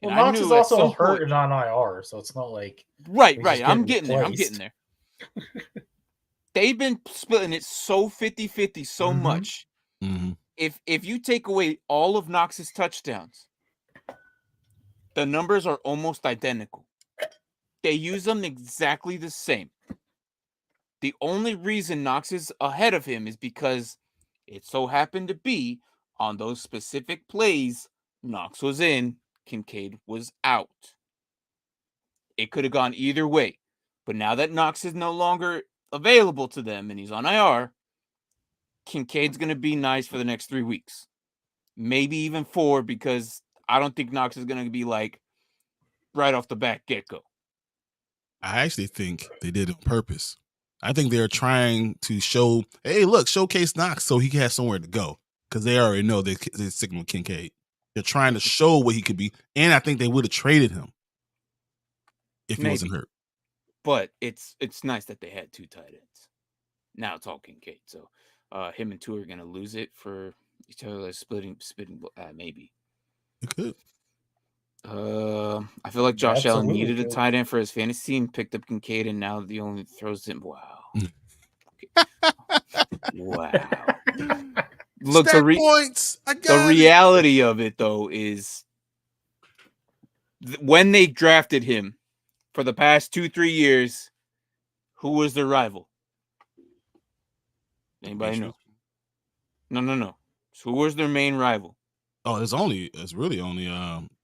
Well, Knox is also hurt and on IR, so it's not like right. I'm getting there. They've been splitting it so 50-50 so much. Mm-hmm. If you take away all of Knox's touchdowns, the numbers are almost identical. They use them exactly the same. The only reason Knox is ahead of him is because it so happened to be on those specific plays, Knox was in, Kincaid was out. It could have gone either way. But now that Knox is no longer available to them and he's on IR, Kincaid's going to be nice for the next 3 weeks. Maybe even 4, because I don't think Knox is going to be like right off the bat get-go. I actually think they did it on purpose. I think they're trying to showcase Knox so he can have somewhere to go, because they already know they're sticking with Kincaid. They're trying to show what he could be, and I think they would have traded him if he wasn't hurt. But it's nice that they had 2 tight ends. Now it's all Kincaid. So him and Tua are going to lose it for each other, like splitting maybe. It could. I feel like Josh Allen needed a tight end for his fantasy team, picked up Kincaid, and now the only throws him. Wow. Wow. Look, points. The reality of it, though, is when they drafted him for the past 2-3 years, who was their rival? Anybody know? No. So who was their main rival? Oh, it's really only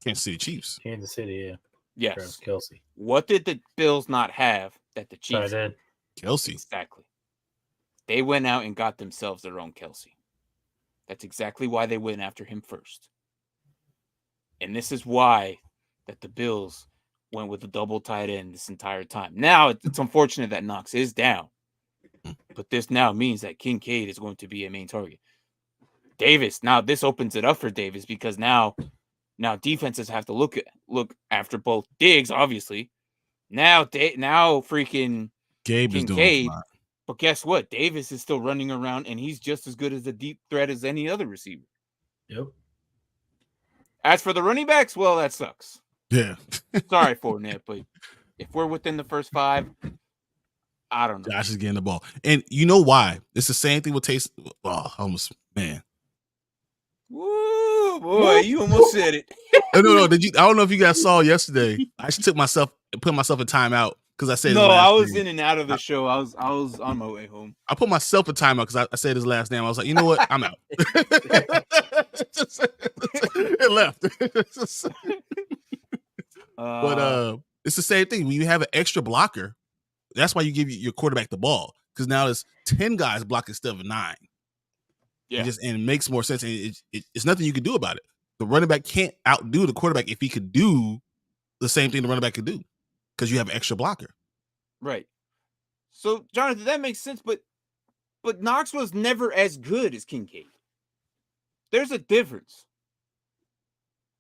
Kansas City Chiefs. Kansas City, yeah. Yes. Travis Kelce. What did the Bills not have that the Chiefs did? Kelce. Exactly. They went out and got themselves their own Kelce. That's exactly why they went after him first. And this is why that the Bills went with a double tight end this entire time. Now it's unfortunate that Knox is down, but this now means that Kincaid is going to be a main target. Davis, now this opens it up for Davis because now defenses have to look after both Diggs, obviously. Now freaking Gabe is doing Kincaid. fine. But guess what? Davis is still running around, and he's just as good as a deep threat as any other receiver. Yep. As for the running backs, well, that sucks. Yeah. Sorry, Fournette, but if we're within the first 5, I don't know. Josh is getting the ball. And you know why? It's the same thing with Taysom. Oh, almost, man. Woo, boy, you almost said it. No. I don't know if you guys saw yesterday. I actually put myself in timeout because I said no. I was in and out of the show. I was on my way home. I put myself in timeout because I said his last name. I was like, you know what? I'm out. It left. But it's the same thing. When you have an extra blocker, that's why you give your quarterback the ball, because now there's 10 guys blocking instead of 9. Yeah, and it makes more sense. And it's nothing you can do about it. The running back can't outdo the quarterback if he could do the same thing the running back could do, because you have an extra blocker. Right. So, Jonathan, that makes sense, but Knox was never as good as Kincaid. There's a difference.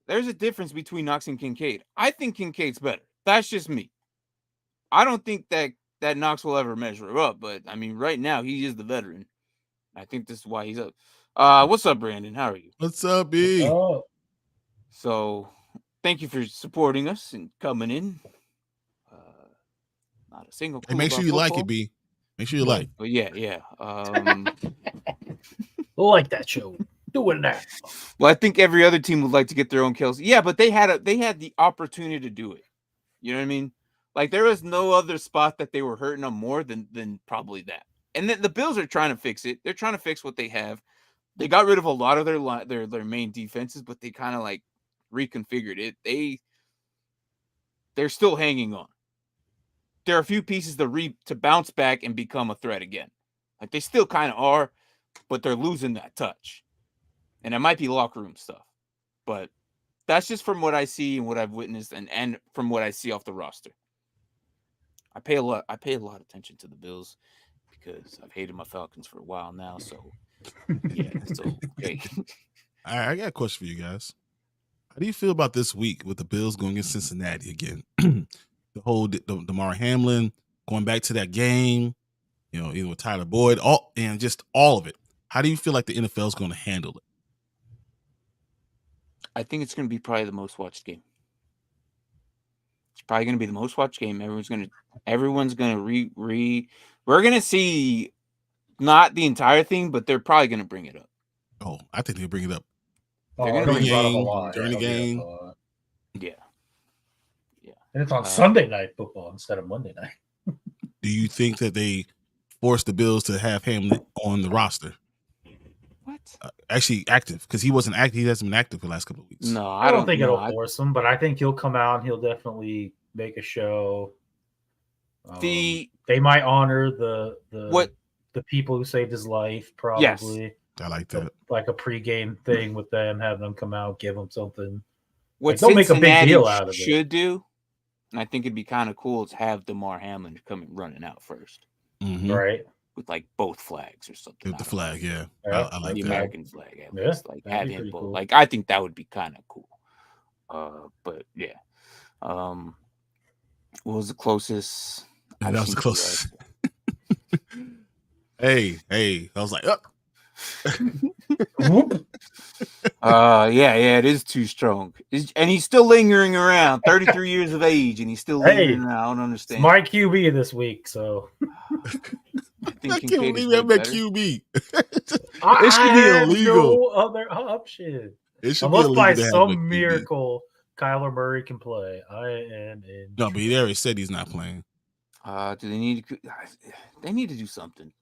There's a difference between Knox and Kincaid. I think Kincaid's better. That's just me. I don't think that Knox will ever measure up, but I mean, right now he is the veteran. I think this is why he's up. What's up, Brandon? How are you? What's up, B? Oh. So, thank you for supporting us and coming in. Not a single. Hey, make sure you like it, B. Make sure you like. But yeah. We'll like that show. Doing that. Well, I think every other team would like to get their own kills. Yeah, but they had the opportunity to do it. You know what I mean? Like, there was no other spot that they were hurting them more than probably that. And then the Bills are trying to fix it. They're trying to fix what they have. They got rid of a lot of their main defenses, but they kind of like reconfigured it. They're still hanging on. There are a few pieces to bounce back and become a threat again. Like, they still kind of are, but they're losing that touch. And it might be locker room stuff. But that's just from what I see and what I've witnessed and from what I see off the roster. I pay a lot of attention to the Bills because I've hated my Falcons for a while now. So yeah, so okay. All right, I got a question for you guys. How do you feel about this week with the Bills going against Cincinnati again? The whole Damar Hamlin going back to that game, either with Tyler Boyd, all of it. How do you feel like the NFL is going to handle it? I think it's going to be probably the most watched game. It's probably going to be the most watched game. Everyone's going to we're going to see not the entire thing, but they're probably going to bring it up. Oh, I think they'll bring it up. They're going to bring it up during the game. Yeah. And it's on Sunday Night Football instead of Monday night. Do you think that they forced the Bills to have Hamlin on the roster? What? Actually active, because he wasn't active. He hasn't been active for the last couple of weeks. No, I don't think it'll force him, but I think he'll come out and he'll definitely make a show. They might honor the people who saved his life, probably. Yes. I like that. Like a pregame thing with them, have them come out, give them something. What they'll make a big deal out of it. Should do, and I think it'd be kind of cool to have Damar Hamlin coming running out first, right? With like both flags or something. With the flag, yeah. I like the that. American flag. At Yeah, least. Like have him both. Cool. Like I think that would be kind of cool. But yeah. What was the closest? Yeah, that was the closest. Hey, I was like, yeah, it is too strong. And he's still lingering around, 33 years of age, and he's still lingering around. I don't understand. It's my QB this week, so I can't believe I'm at QB. It should be illegal. No other option. Unless by some miracle Kyler Murray can play. I am in. No, but he already said he's not playing. Do they need? They need to do something,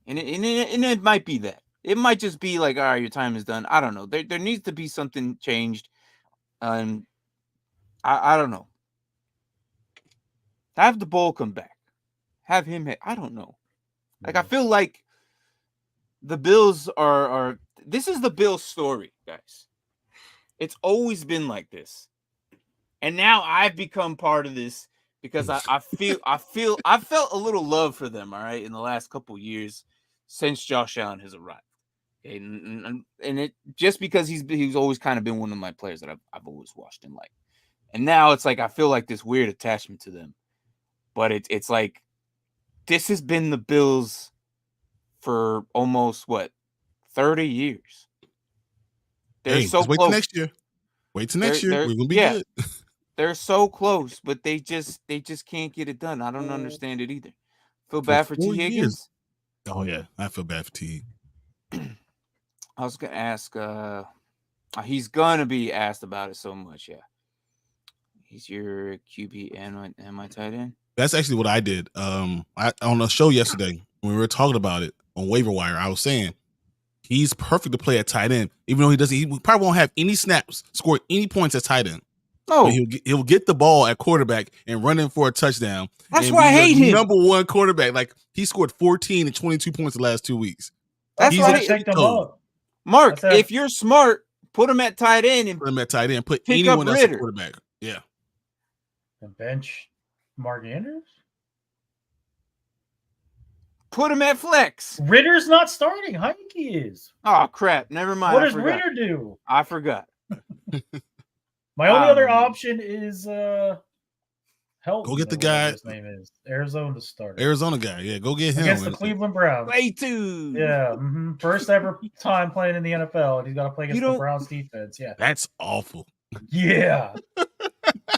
and it might be that. It might just be like, all right, your time is done. I don't know. There needs to be something changed. I don't know. Have the Bull come back. Have him hit. I don't know. Like, I feel like the Bills are this is the Bills story, guys. It's always been like this. And now I've become part of this because I felt a little love for them, all right, in the last couple of years since Josh Allen has arrived. Okay, and it just because he's always kind of been one of my players that I've always watched and liked. And now it's like I feel like this weird attachment to them. But it's like this has been the Bills for almost 30 years. They're so close. Wait till next year. Wait till next year. We're gonna be good. They're so close, but they just can't get it done. I don't understand it either. Feel bad for T. Higgins. Oh yeah, I feel bad for T. I was gonna ask. He's gonna be asked about it so much. Yeah, he's your QB and my tight end. That's actually what I did. On a show yesterday when we were talking about it on waiver wire, I was saying he's perfect to play at tight end, even though he probably won't have any snaps, score any points at tight end. No, he'll get the ball at quarterback and run in for a touchdown. That's why I hate him. Number one quarterback. Like he scored 14 and 22 points the last 2 weeks. That's why I picked him up. Mark, if you're smart, put him at tight end and put anyone else at quarterback. Yeah. And bench Mark Andrews. Put him at flex. Ritter's not starting. Heineke is. Oh crap! Never mind. What does Ritter do? I forgot. My only other option is help. Go get the guy. His name is Arizona starter. Arizona guy. Yeah, go get him against the Cleveland Browns. Way too. Yeah, first ever time playing in the NFL, and he's got to play against the Browns defense. Yeah, that's awful. Yeah.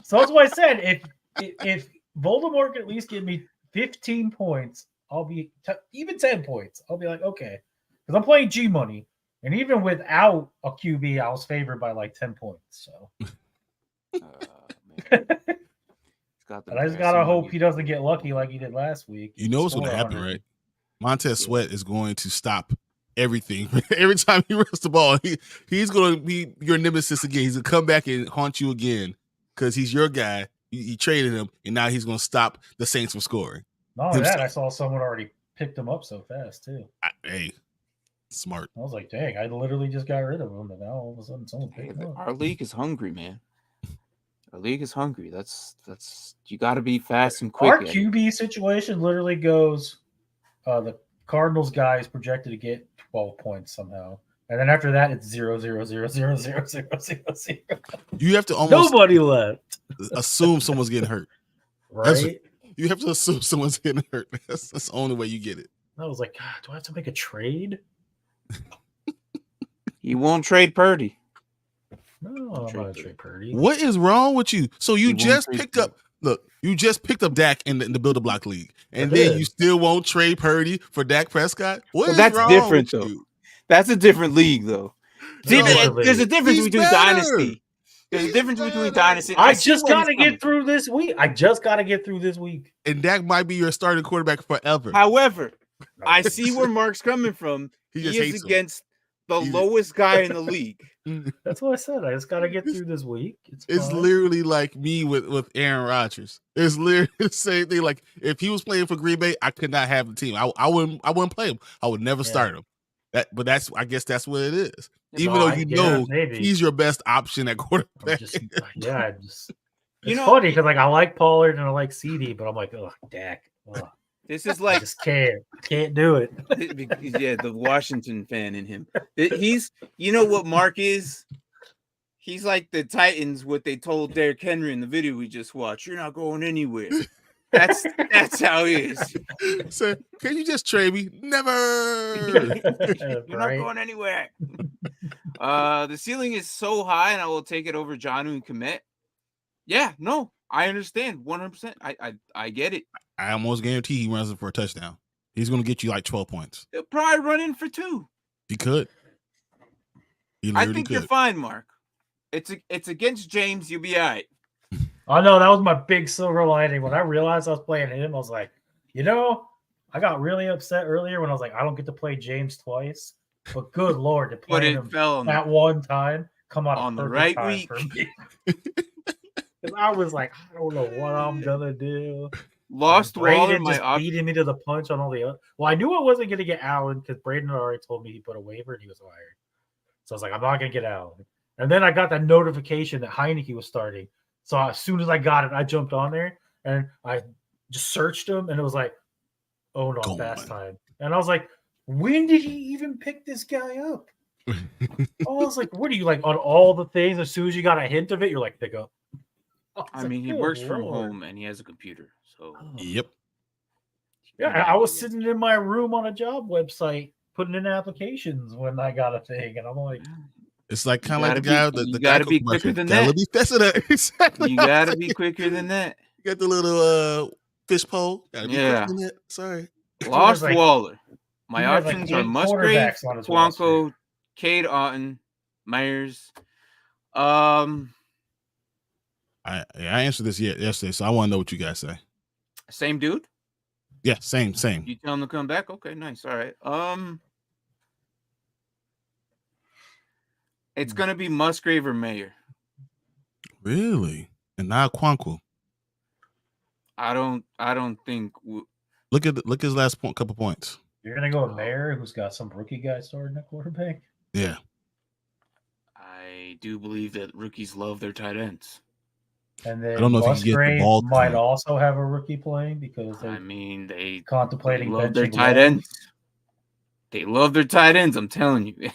So that's why I said if Voldemort can at least give me 15 points, I'll be even 10 points. I'll be like, okay, because I'm playing G money, and even without a QB, I was favored by like 10 points. So. And I just gotta hope he doesn't get lucky like he did last week. You know what's going to happen, right? Montez Sweat is going to stop everything. Every time he runs the ball, he's going to be your nemesis again. He's going to come back and haunt you again because he's your guy. You traded him, and now he's going to stop the Saints from scoring. Not only that, I saw someone already picked him up so fast, too. Hey, smart. I was like, dang, I literally just got rid of him, but now all of a sudden someone picked him up. Our league is hungry, man. Our league is hungry. That's you got to be fast and quick. Our QB situation literally goes, the Cardinals guy is projected to get 12 points somehow, and then after that it's 0, 0, 0, 0, 0, 0, 0, 0. You have to almost nobody left. Assume someone's getting hurt, right? You have to assume someone's getting hurt. That's the only way you get it. I was like, God, do I have to make a trade? You won't trade Purdy. No, I'm not gonna trade Purdy. What is wrong with you? So you just picked up. Look, you just picked up Dak in the Build a Block League, and then you still won't trade Purdy for Dak Prescott. What is that's wrong different, with though. You? That's a different league, though. See, there's a difference He's between better. Dynasty. There's a difference between Dynasty. I just got to get through this week. And Dak might be your starting quarterback forever. However, I see where Mark's coming from. He is against the lowest guy in the league. That's what I said. I just got to get through this week. It's literally like me with Aaron Rodgers. It's literally the same thing. Like if he was playing for Green Bay, I could not have the team. I wouldn't play him. I would never start him. I guess that's what it is. Even though he's your best option at quarterback. It's funny because like I like Pollard and I like CD, but I'm like, oh, Dak. Ugh. This is like I just can't do it. Yeah, the Washington fan in him. He's, you know what Mark is? He's like the Titans. What they told Derrick Henry in the video we just watched. You're not going anywhere. That's how he is. So can you just trade me? Never. You're not going anywhere. The ceiling is so high, and I will take it over Jonnu and Komet. Yeah, no, I understand 100%. I get it. I almost guarantee he runs it for a touchdown. He's going to get you like 12 points. He'll probably run in for 2. He could. I think you're fine, Mark. It's against James. You'll be all right. I know that was my big silver lining. When I realized I was playing him, I was like, I got really upset earlier when I was like, I don't get to play James twice. But good Lord, to play him that one time, come on the right week. I was like, I don't know what I'm gonna do. Lost Waller, just beating me to the punch on all the other. Well, I knew I wasn't going to get Allen because Braden already told me he put a waiver and he was fired. So I was like, I'm not going to get Allen. And then I got that notification that Heineke was starting. So as soon as I got it, I jumped on there and I just searched him, and it was like, oh no, fast time. And I was like, when did he even pick this guy up? I was like, what are you like on all the things? As soon as you got a hint of it, you're like, pick up. I mean, he works from home and he has a computer. So yep. Yeah, I was sitting in my room on a job website putting in applications when I got a thing, and I'm like, it's like kind of like the guy. The guy got to be quicker than that. Exactly. You got to be quicker than that. You got the little fish pole. Gotta be quicker than that. Sorry. Lost Waller. My options are Musgrave, Quanko, Cade Otton, Myers. I answered this yesterday, so I want to know what you guys say. Same dude? Yeah, same. You tell him to come back? Okay, nice. All right. It's gonna be Musgrave or Mayer. Really? And now Quanko. I don't think. Look at his last couple points. You're gonna go with Mayer, who's got some rookie guy starting at quarterback. Yeah. I do believe that rookies love their tight ends. And then I don't know if you can get the ball might also have a rookie playing because they contemplating love their tight ends. They love their tight ends. I'm telling you.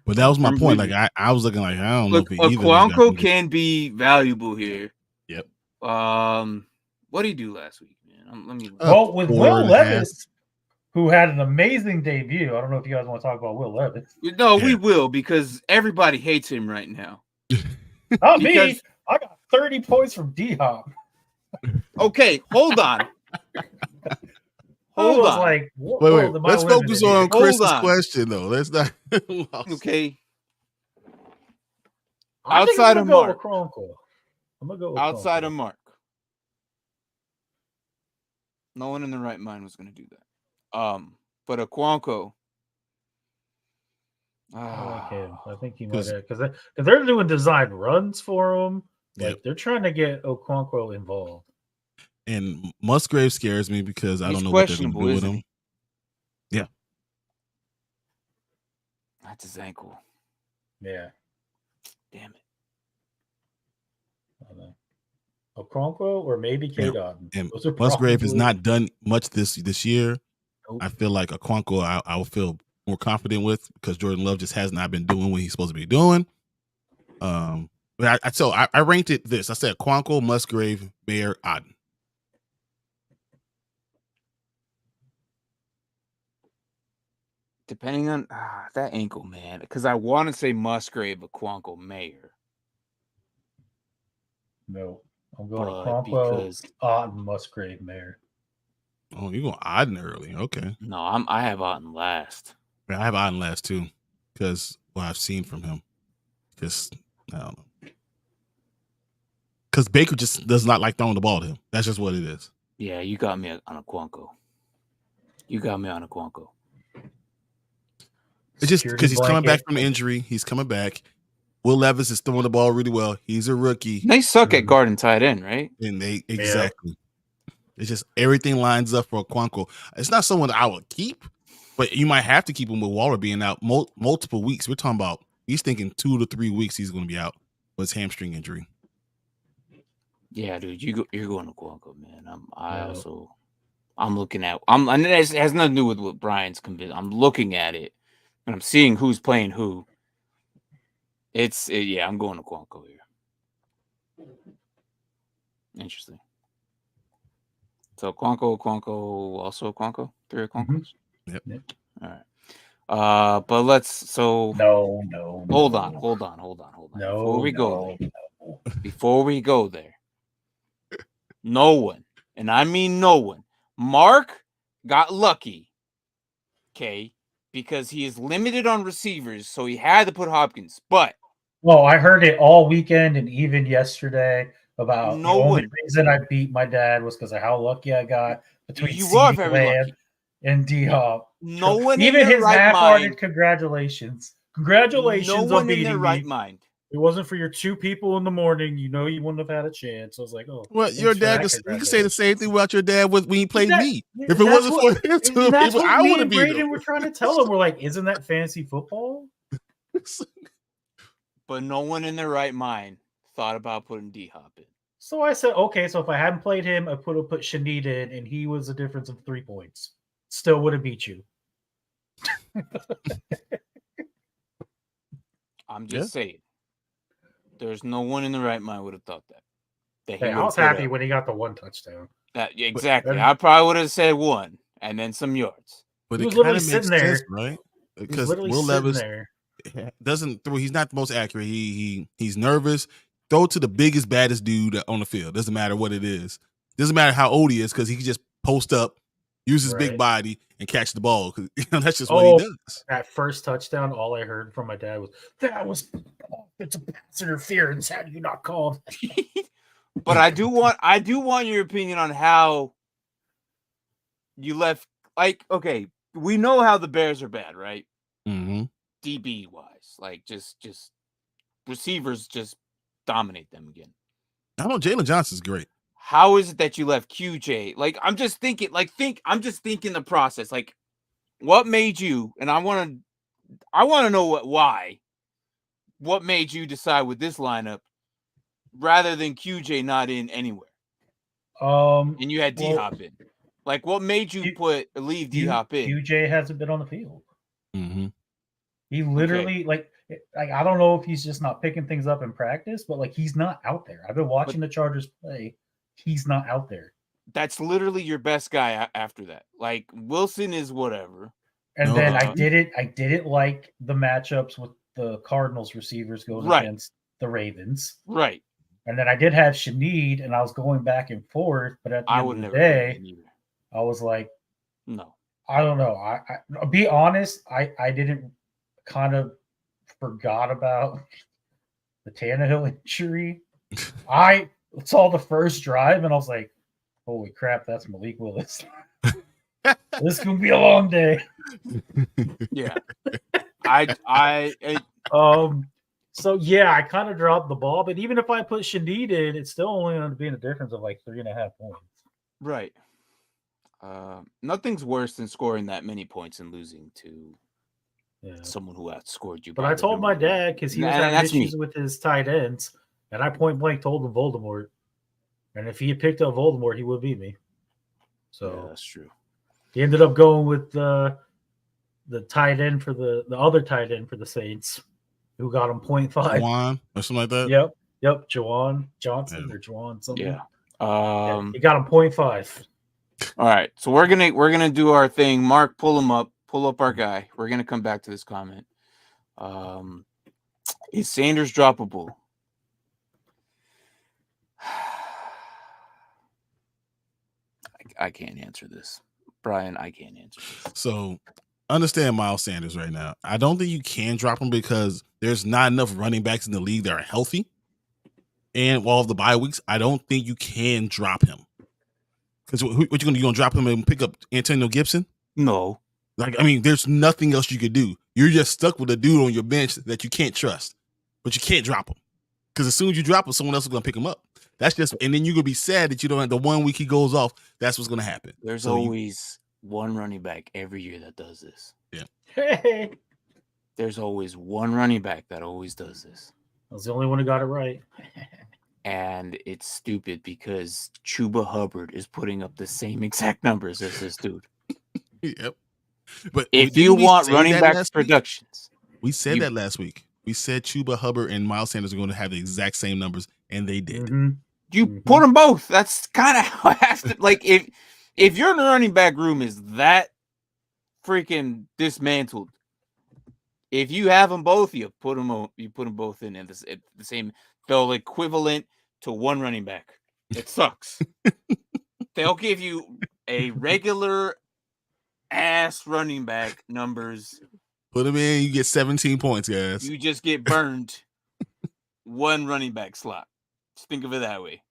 But that was my point. Like I was looking like I don't know if Quanko can be valuable here. Yep. What did he do last week, man? Let me. With Will Levis, who had an amazing debut. I don't know if you guys want to talk about Will Levis. No, we will because everybody hates him right now. Not me. I got 30 points from D-Hop. Okay, hold on. Hold on. Like, wait. Let's focus on Chris's question, though. Let's not. Okay. Outside of Mark. I'm gonna go with outside of Mark. No one in the right mind was gonna do that. But a Quanko. I think he might have because they're doing design runs for him. Like they're trying to get Okonkwo involved. And Musgrave scares me because I don't know what they're going to do with him. Yeah. That's his ankle. Yeah. Damn it. Okonkwo or maybe Cade Otton. And Musgrave has not done much this year. Nope. I feel like Okonkwo I will feel more confident with because Jordan Love just has not been doing what he's supposed to be doing. I ranked it this. I said Quanko, Musgrave, Mayer, Otton. Depending on that ankle, man, because I want to say Musgrave, but Quanko, Mayer. No, I'm going Quanko, Otton, Musgrave, Mayer. Oh, you're going Otton early. Okay. No, I have Otton last. Yeah, I have Otton last too because what I've seen from him. Just I don't know. Because Baker just does not like throwing the ball to him. That's just what it is. Yeah, you got me on a Quanko. It's just because he's coming back from the injury. He's coming back. Will Levis is throwing the ball really well. He's a rookie. They suck at guard and tight end, right? And exactly. It's just everything lines up for a Quanko. It's not someone that I would keep, but you might have to keep him with Waller being out multiple weeks. We're talking about he's thinking 2 to 3 weeks he's going to be out with his hamstring injury. Yeah, dude, you're going to Quanko, man. I'm looking at. And it has nothing to do with what Brian's convinced. I'm looking at it, and I'm seeing who's playing who. I'm going to Quanko here. Interesting. So Quanko, also Quanko. 3 Quankos. Yep. All right. But let's. No. Hold on. Before we go there. No one, and I mean no one. Mark got lucky, okay, because he is limited on receivers, so he had to put Hopkins. But I heard it all weekend and even yesterday about the only reason I beat my dad was because of how lucky I got between CeeDee and D-Hop. No one, even his half-hearted congratulations. Congratulations no on one beating in their right mind. It wasn't for your 2 people in the morning. You wouldn't have had a chance. I was like, oh. Well, your dad, you can say the same thing about your dad when he played me. If it wasn't for him, that's what I me would and have Braden were trying to tell him. We're like, isn't that fantasy football? But no one in their right mind thought about putting D-Hop in. So I said, okay, so if I hadn't played him, I would have put Shanid in, and he was a difference of 3 points. Still would have beat you. I'm just saying. There's no one in the right mind would have thought that. Hey, I was happy when he got the 1 touchdown. Exactly. I probably would have said 1 and then some yards. But he was it kind literally of makes sitting there, sense, right? He was Because literally Will sitting Levis there. doesn't throw. He's not the most accurate. He's nervous. Throw to the biggest, baddest dude on the field. Doesn't matter what it is. Doesn't matter how old he is, because he can just post up, use his big body, and catch the ball. Because that's just what he does. That first touchdown, all I heard from my dad was, "That was it's a pass interference. How do you not call that?" But I do want your opinion on how you left. Like, okay, we know how the Bears are bad, right? Mm-hmm. DB wise, like just receivers just dominate them again. I know Jalen Johnson's great. How is it that you left QJ? Like, I'm just thinking the process. Like, what made you? And I want to know why. What made you decide with this lineup rather than QJ not in anywhere? And you had D-Hop in. Like, what made you leave D-Hop in? QJ hasn't been on the field. Mm-hmm. He literally like I don't know if he's just not picking things up in practice, but like he's not out there. I've been watching the Chargers play. He's not out there. That's literally your best guy after that. Like, Wilson is whatever. And then I didn't like the matchups with the Cardinals receivers going against the Ravens. Right. And then I did have Shanid, and I was going back and forth, but at the end of the day, I was like, no. I don't know. I'll be honest, I didn't kind of forgot about the Tannehill injury. I saw the first drive, and I was like, holy crap, that's Malik Willis. This is gonna be a long day. Yeah. So yeah, I kind of dropped the ball, but even if I put Shanid in, it's still only going to be a difference of like 3.5 points. Right. Nothing's worse than scoring that many points and losing to someone who outscored you. But I told my dad, because he was having issues with his tight ends, and I point blank told him Voldemort. And if he had picked up Voldemort, he would beat me. So that's true. He ended up going with the tight end for the other tight end for the Saints, who got him 0.5. Juwan or something like that. Yep. Juwan Johnson or Juwan something. Yeah. He got him 0.5. All right, so we're gonna do our thing. Mark, pull up our guy. We're gonna come back to this comment. Is Sanders droppable? I can't answer this, Brian. I can't answer this. So understand Miles Sanders right now. I don't think you can drop him because there's not enough running backs in the league that are healthy. And while the bye weeks, I don't think you can drop him. Because what you gonna do? You gonna drop him and pick up Antonio Gibson? No. Like, I mean, there's nothing else you could do. You're just stuck with a dude on your bench that you can't trust, but you can't drop him because as soon as you drop him, someone else is gonna pick him up. That's just, and then you're gonna be sad that you don't have the 1 week he goes off. That's what's gonna happen. There's always one running back every year that does this. Yeah. Hey. There's always one running back that always does this. I was the only one who got it right. And it's stupid because Chuba Hubbard is putting up the same exact numbers as this dude. Yep. But if you want running back productions, we said that last week. We said Chuba Hubbard and Miles Sanders are going to have the exact same numbers, and they did. Mm-hmm. You put them both. That's kind of how it has to. Like, if your running back room is that freaking dismantled, if you have them both, you put them both in the same. They'll equivalent to one running back. It sucks. They'll give you a regular ass running back numbers. Put them in, you get 17 points, guys. You just get burned one running back slot. Just think of it that way.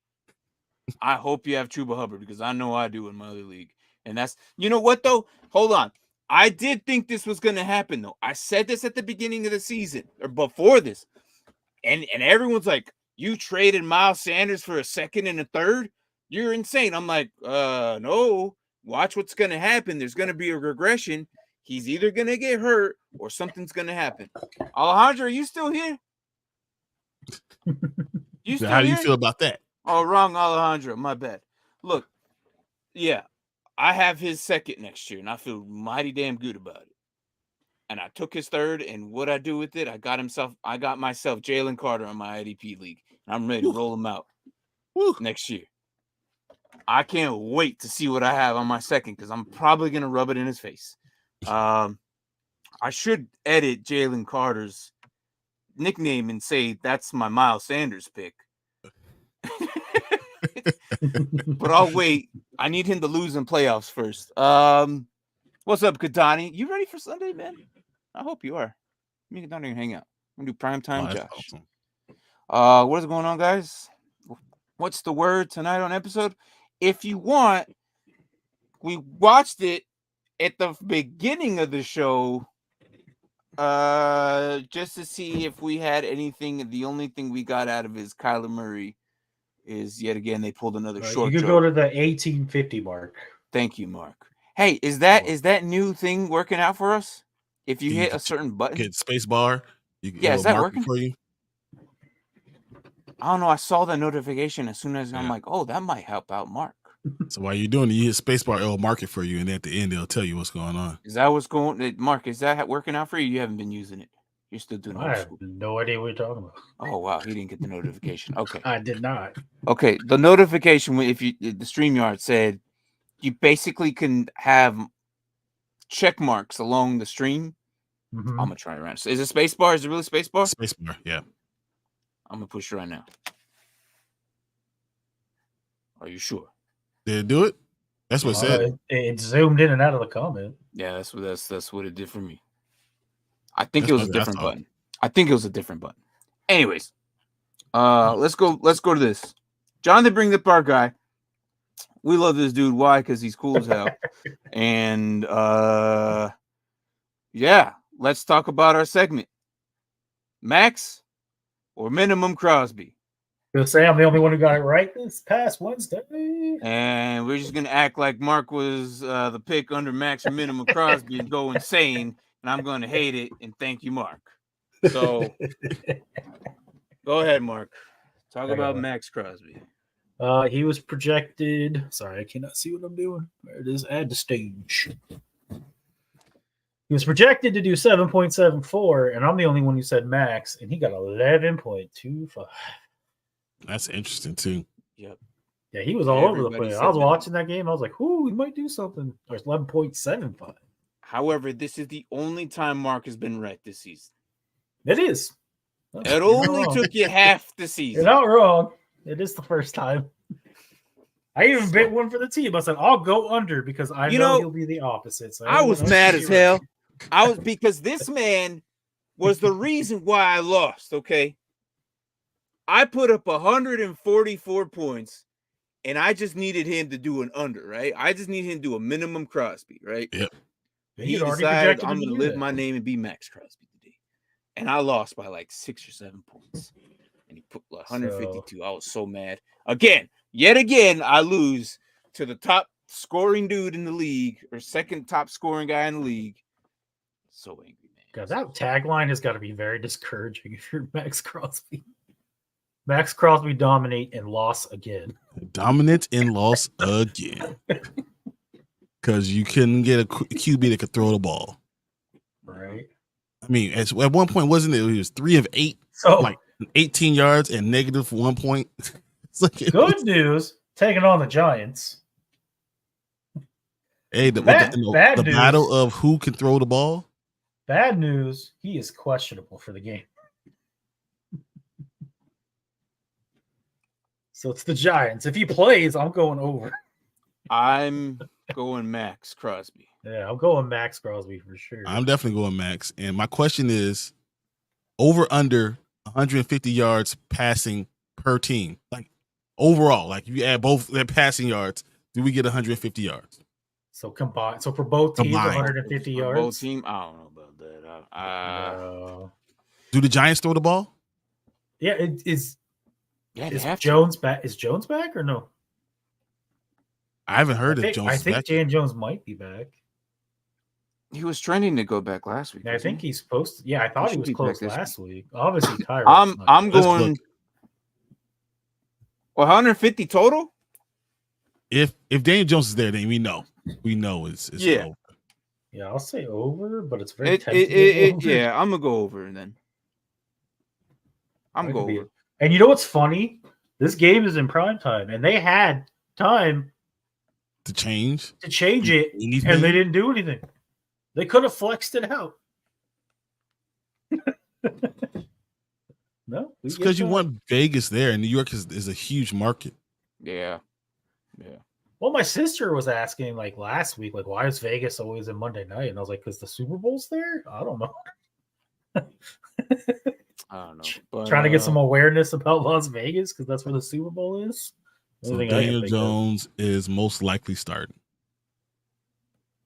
I hope you have Chuba Hubbard because I know I do in my other league. And that's, you know what though? Hold on. I did think this was going to happen though. I said this at the beginning of the season or before this. And everyone's like, you traded Miles Sanders for a second and a third? You're insane. I'm like, no. Watch what's going to happen. There's going to be a regression. He's either going to get hurt or something's going to happen. Alejandro, are you still here? You still How do you here? feel about that? Oh, wrong Alejandro. My bad. Look, yeah, I have his second next year, and I feel mighty damn good about it. And I took his third, and what I do with it, I got myself Jalen Carter on my IDP league. And I'm ready to roll him out next year. I can't wait to see what I have on my second because I'm probably gonna rub it in his face. I should edit Jalen Carter's nickname and say that's my Miles Sanders pick. But I'll wait. I need him to lose in playoffs first. What's up, Kadani? You ready for Sunday, man? I hope you are. Me and Kadani hang out. I'm gonna do primetime Josh. Awesome. What is going on, guys? What's the word tonight on episode? If you want, we watched it at the beginning of the show just to see if we had anything. The only thing we got out of is Kyler Murray is yet again they pulled another short. You could go to the 1850 mark. Thank you, Mark. Hey, is that new thing working out for us? If you hit a certain button, get space bar. Is that working for you? I don't know. I saw the notification as soon as I'm like, oh, that might help out Mark. So while you're doing it, you hit space bar, it'll mark it for you, and at the end, it'll tell you what's going on. Is that what's going? Mark, is that working out for you? You haven't been using it. You're still doing. I have no idea what you're talking about. Oh wow, he didn't get the notification. Okay, I did not. Okay, the notification if the StreamYard said you basically can have check marks along the stream. Mm-hmm. I'm gonna try it around. So is it space bar? Is it really space bar? Space bar, yeah. I'm gonna push it right now. Are you sure? Did it do it? That's what it said. It zoomed in and out of the comment. Yeah, that's what it did for me. I think it was a different button. I think it was a different button. Anyways, let's go to this. Jonathan, bring up our guy. We love this dude. Why? Because he's cool as hell. And yeah, let's talk about our segment. Max or minimum Crosby? You'll say I'm the only one who got it right this past Wednesday. And we're just gonna act like Mark was the pick under Max or minimum Crosby and go insane. And I'm gonna hate it. And thank you, Mark. So go ahead, Mark. Talk about Max Crosby. He was projected. Sorry, I cannot see what I'm doing. There it is. Add to stage. He was projected to do 7.74, and I'm the only one who said max, and he got 11.25. That's interesting too. Yep. Yeah, he was all over the place. I was watching that game. I was like, "Ooh, he might do something." There's 11.75. However, this is the only time Mark has been right this season. It is. It only took you half the season. You're not wrong. It is the first time. I even bit one for the team. I said, I'll go under because I know he'll be the opposite. So I was mad as hell. I was because this man was the reason why I lost. Okay. I put up 144 points and I just needed him to do an under, right? I just need him to do a minimum Crosby, right? Yep. He decided I'm going to live my name and be Max Crosby today. And I lost by like 6 or 7 points. And he put like 152. I was so mad. Yet again, I lose to the top scoring dude in the league or second top scoring guy in the league. So angry, man. God, that tagline has got to be very discouraging if you're Max Crosby. Max Crosby dominate and loss again. Dominant and loss again. Because you couldn't get a QB that could throw the ball. Right. I mean, at one point, wasn't it? He was 3 of 8, so like 18 yards and negative 1 point. It's like good news, taking on the Giants. Hey, the battle of who can throw the ball. Bad news, he is questionable for the game. So it's the Giants. If he plays, I'm going over. I'm going Max Crosby. Yeah, I'm going Max Crosby for sure. I'm definitely going Max. And my question is, over under 150 yards passing per team, like overall, like if you add both their passing yards, do we get 150 yards? So combined. So for both teams, 150 yards. Both team, I don't know about that. Do the Giants throw the ball? Yeah, it is. Yeah, is Jones back? Is Jones back or no? I haven't heard if Jones. I think Jan Jones might be back. He was trending to go back last week. I think he's supposed to. Yeah, I thought he was close last week. Obviously, Tyler. I'm going. 150 total. If Daniel Jones is there, then we know it's Yeah. over. Yeah, I'll say over, but it's very tempting. Yeah, I'm gonna go over then. I'm That going could be over. it. And you know what's funny? This game is in prime time, and they had time To change it, anything? and they didn't do anything. They could have flexed it out. No, It's because you want Vegas there, and New York is a huge market. Yeah. Well, my sister was asking like last week, like, why is Vegas always in Monday night? And I was like, because the Super Bowl's there. I don't know. I don't know. But, Trying to get some awareness about Las Vegas because that's where the Super Bowl is. So Daniel Jones is most likely starting.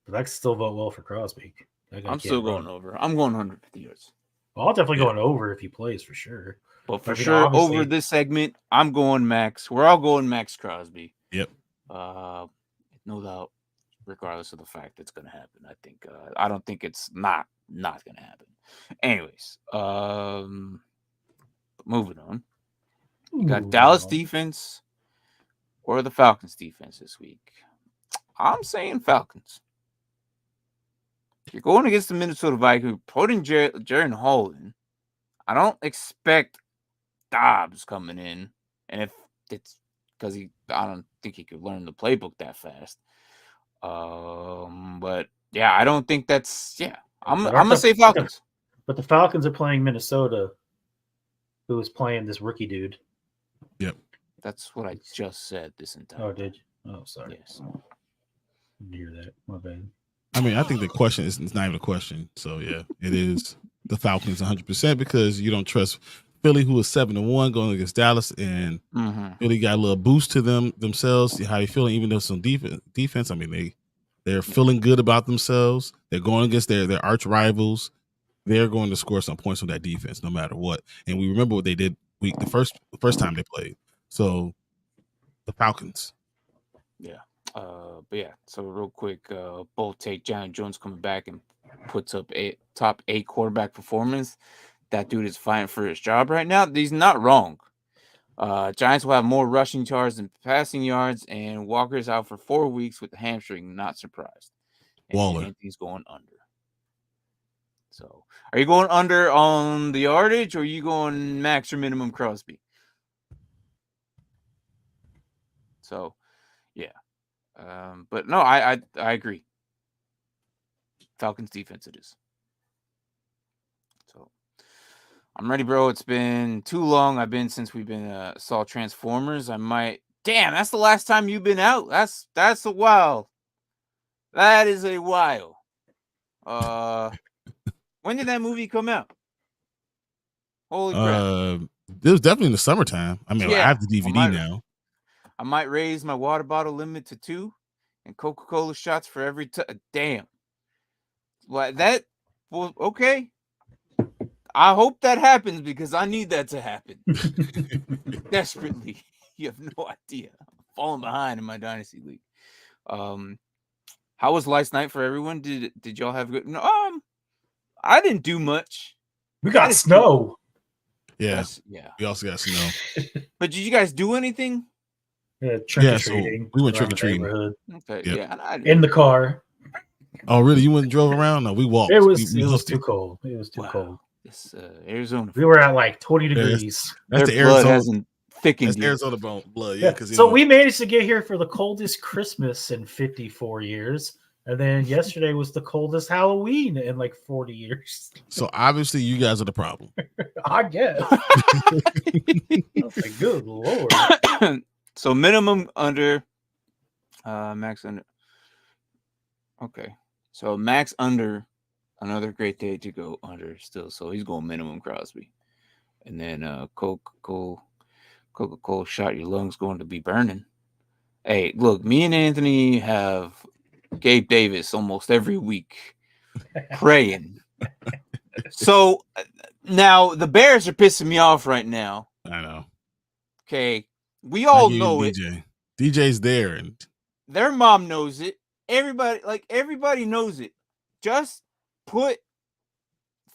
But I can still vote well for Crosby. I'm still going over. I'm going 150 yards. Well, I'll definitely going over if he plays for sure. But for sure, over this segment, I'm going Max. We're all going Max Crosby. Yep. No doubt, regardless of the fact it's going to happen. I think I don't think it's not going to happen. Anyways, moving on. You got Dallas defense or the Falcons defense this week. I'm saying Falcons. You're going against the Minnesota Vikings, putting Jaren Hall in. I don't expect Dobbs coming in, and if it's because I don't think he could learn the playbook that fast. But yeah, I don't think that's I'm gonna say Falcons. But the Falcons are playing Minnesota, who is playing this rookie dude. Yep, that's what I just said this entire. Oh, did you? Oh, sorry. Yes. Didn't hear that. My bad. I mean, I think the question is not even a question. So yeah, it is the Falcons 100% because you don't trust Philly, who is 7-1 going against Dallas, and Philly got a little boost to themselves. How you feeling? Even though some defense, I mean they're feeling good about themselves. They're going against their arch rivals. They're going to score some points on that defense, no matter what. And we remember what they did the first time they played. So the Falcons. Yeah. But yeah, so real quick, both take Daniel Jones coming back and puts up a top 8 quarterback performance. That dude is fighting for his job right now. He's not wrong. Giants will have more rushing yards than passing yards, and Walker's out for 4 weeks with the hamstring. Not surprised. And Waller. Anthony's going under. So, are you going under on the yardage, or are you going max or minimum Crosby? So, yeah. But no, I agree. Falcons defense it is. So I'm ready, bro. It's been too long. Since we've been saw Transformers. Damn, that's the last time you've been out. That's a while. That is a while. When did that movie come out? Holy crap. It was definitely in the summertime. I mean, I have the DVD now. I might raise my water bottle limit to 2 and Coca-Cola shots for every damn. Well, okay. I hope that happens because I need that to happen. Desperately. You have no idea. I'm falling behind in my Dynasty League. How was last night for everyone? Did y'all have good? No, I didn't do much. We got snow. Yeah. We also got snow. But did you guys do anything? Trick-or-treating. So we went trick-or-treating. Okay, yep. In the car. Oh, really? You went and drove around? No, we walked. It was too cold. It was too cold. It's Arizona. We were at like 20 degrees. That's the Arizona. Hasn't thickened. That's Arizona blood. Yeah. So we managed to get here for the coldest Christmas in 54 years. And then yesterday was the coldest Halloween in like 40 years. So obviously you guys are the problem. I guess. Like, good Lord. So minimum under, max under. Okay. So max under, another great day to go under still. So he's going minimum Crosby. And then Coca-Cola shot, your lungs going to be burning. Hey, look, me and Anthony have Gabe Davis almost every week praying. So now the Bears are pissing me off right now. I know. Okay. We all know it. DJ's there and their mom knows it. Everybody knows it. Just put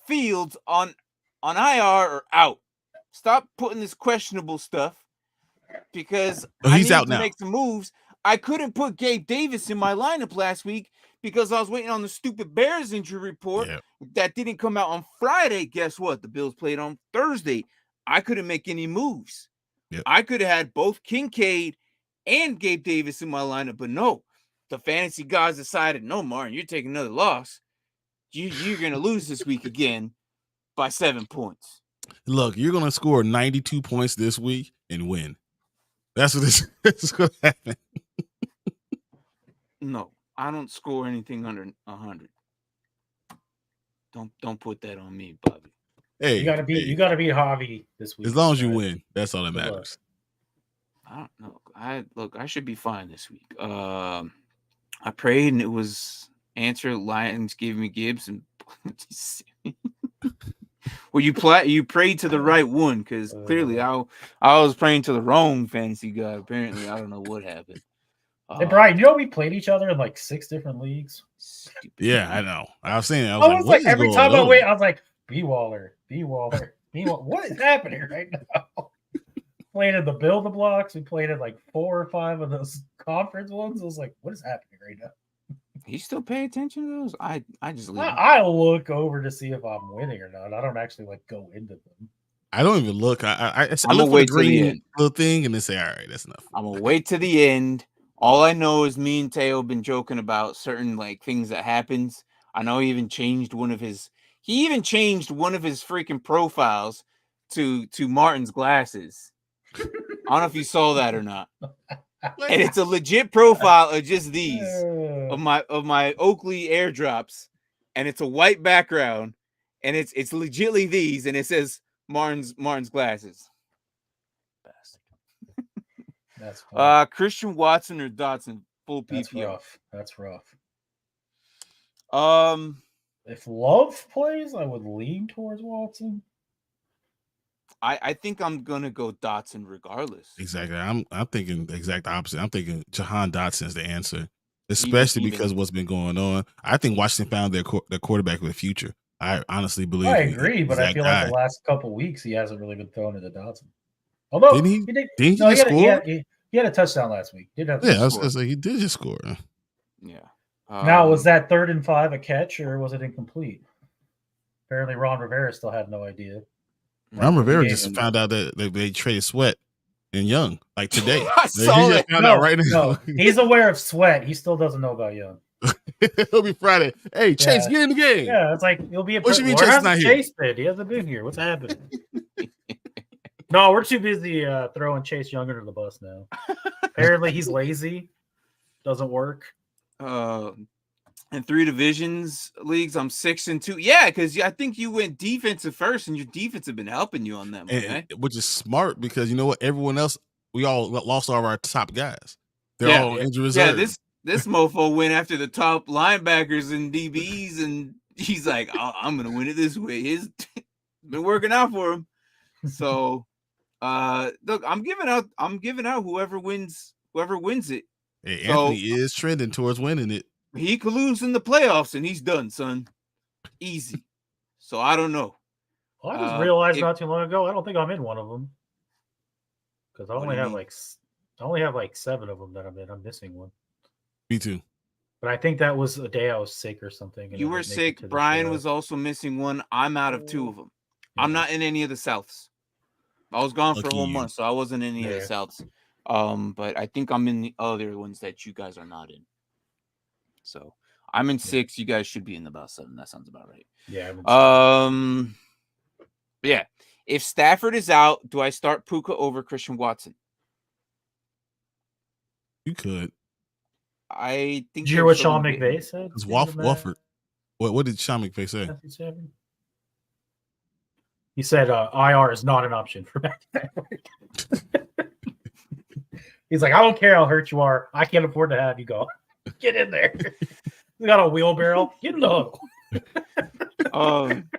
Fields on IR or out. Stop putting this questionable stuff. because Oh, I he's needed out to now. make some moves. I couldn't put Gabe Davis in my lineup last week because I was waiting on the stupid Bears injury report that didn't come out on Friday. Guess what? The Bills played on Thursday. I couldn't make any moves. I could have had both Kincaid and Gabe Davis in my lineup, but no. The fantasy gods decided, no, Martin, you're taking another loss. You're going to lose this week again by 7 points. Look, you're going to score 92 points this week and win. That's what this is going to happen. No, I don't score anything under 100. Don't put that on me, Bobby. Hey, you gotta beat Javi this week. As long as you win, that's all that matters. I don't know. I should be fine this week. I prayed and it was answered. Lions gave me Gibbs and well, you prayed to the right one because clearly I was praying to the wrong fantasy guy. Apparently, I don't know what happened. Hey Brian, you know we played each other in like 6 different leagues. Yeah, I know. I was saying, I was like every time I went, I was like, B Waller. What is happening right now? Playing in the build the blocks, we played in like 4 or 5 of those conference ones. I was like, what is happening right now? You still pay attention to those? I just leave I look over to see if I'm winning or not. I don't actually like go into them. I don't even look. I I'm look gonna for wait the till the green end. little thing and then say, all right, that's enough. I'm gonna wait to the end. All I know is me and Teo been joking about certain like things that happens. I know he even changed one of his freaking profiles to Martin's glasses. I don't know if you saw that or not. And it's a legit profile of just these of my Oakley airdrops, and it's a white background, and it's legitly these, and it says Martin's glasses. That's funny. Christian Watson or Dotson full PPR. That's rough. If Love plays, I would lean towards Watson. I think I'm gonna go Dotson regardless. Exactly. I'm thinking the exact opposite. I'm thinking Jahan Dotson is the answer, especially because of what's been going on. I think Washington found their quarterback of the future. I honestly believe. I agree, but I feel like the last couple weeks he hasn't really been thrown into Dotson. Although he had a touchdown last week. I was gonna say he did just score. Yeah. Now was that 3rd and 5 a catch or was it incomplete? Apparently, Ron Rivera still had no idea. Ron Rivera just found out that they traded Sweat and Young like today. I saw that. Right now. No, he's aware of Sweat. He still doesn't know about Young. It'll be Friday. Hey, Chase, get in the game. Yeah, it's like he'll be a. What you mean Chase not here? Chase been? He hasn't been here. What's happening? No, we're too busy throwing Chase Young under the bus now. Apparently, he's lazy. Doesn't work. In 3 divisions leagues, I'm 6-2. Yeah, because I think you went defensive first, and your defense have been helping you on them, which is smart because you know what? Everyone else, we all lost all of our top guys. They're all injured reserve. Yeah, this mofo went after the top linebackers and DBs, and he's like, I'm gonna win it this way. He's been working out for him. So, look, I'm giving out whoever wins it. Hey, Anthony is trending towards winning it. He could lose in the playoffs, and he's done, son. Easy. So I don't know. Well, I just realized not too long ago. I don't think I'm in one of them because I only have like 7 of them that I'm in. I'm missing one. Me too. But I think that was a day I was sick or something. You were sick. Brian was also missing one. I'm out of 2 of them. Yeah. I'm not in any of the Souths. I was gone for a whole month, so I wasn't in any of the Souths. But I think I'm in the other ones that you guys are not in. So I'm in 6. You guys should be in about 7. That sounds about right. Yeah. Yeah. If Stafford is out, do I start Puka over Christian Watson? You could. I think. Did you hear what Sean McVay said? It's Wofford. What did Sean McVay say? He said IR is not an option for Matthew Stafford. He's like, I don't care how hurt you are. I can't afford to have you go. Get in there. We got a wheelbarrow. Get in the huddle.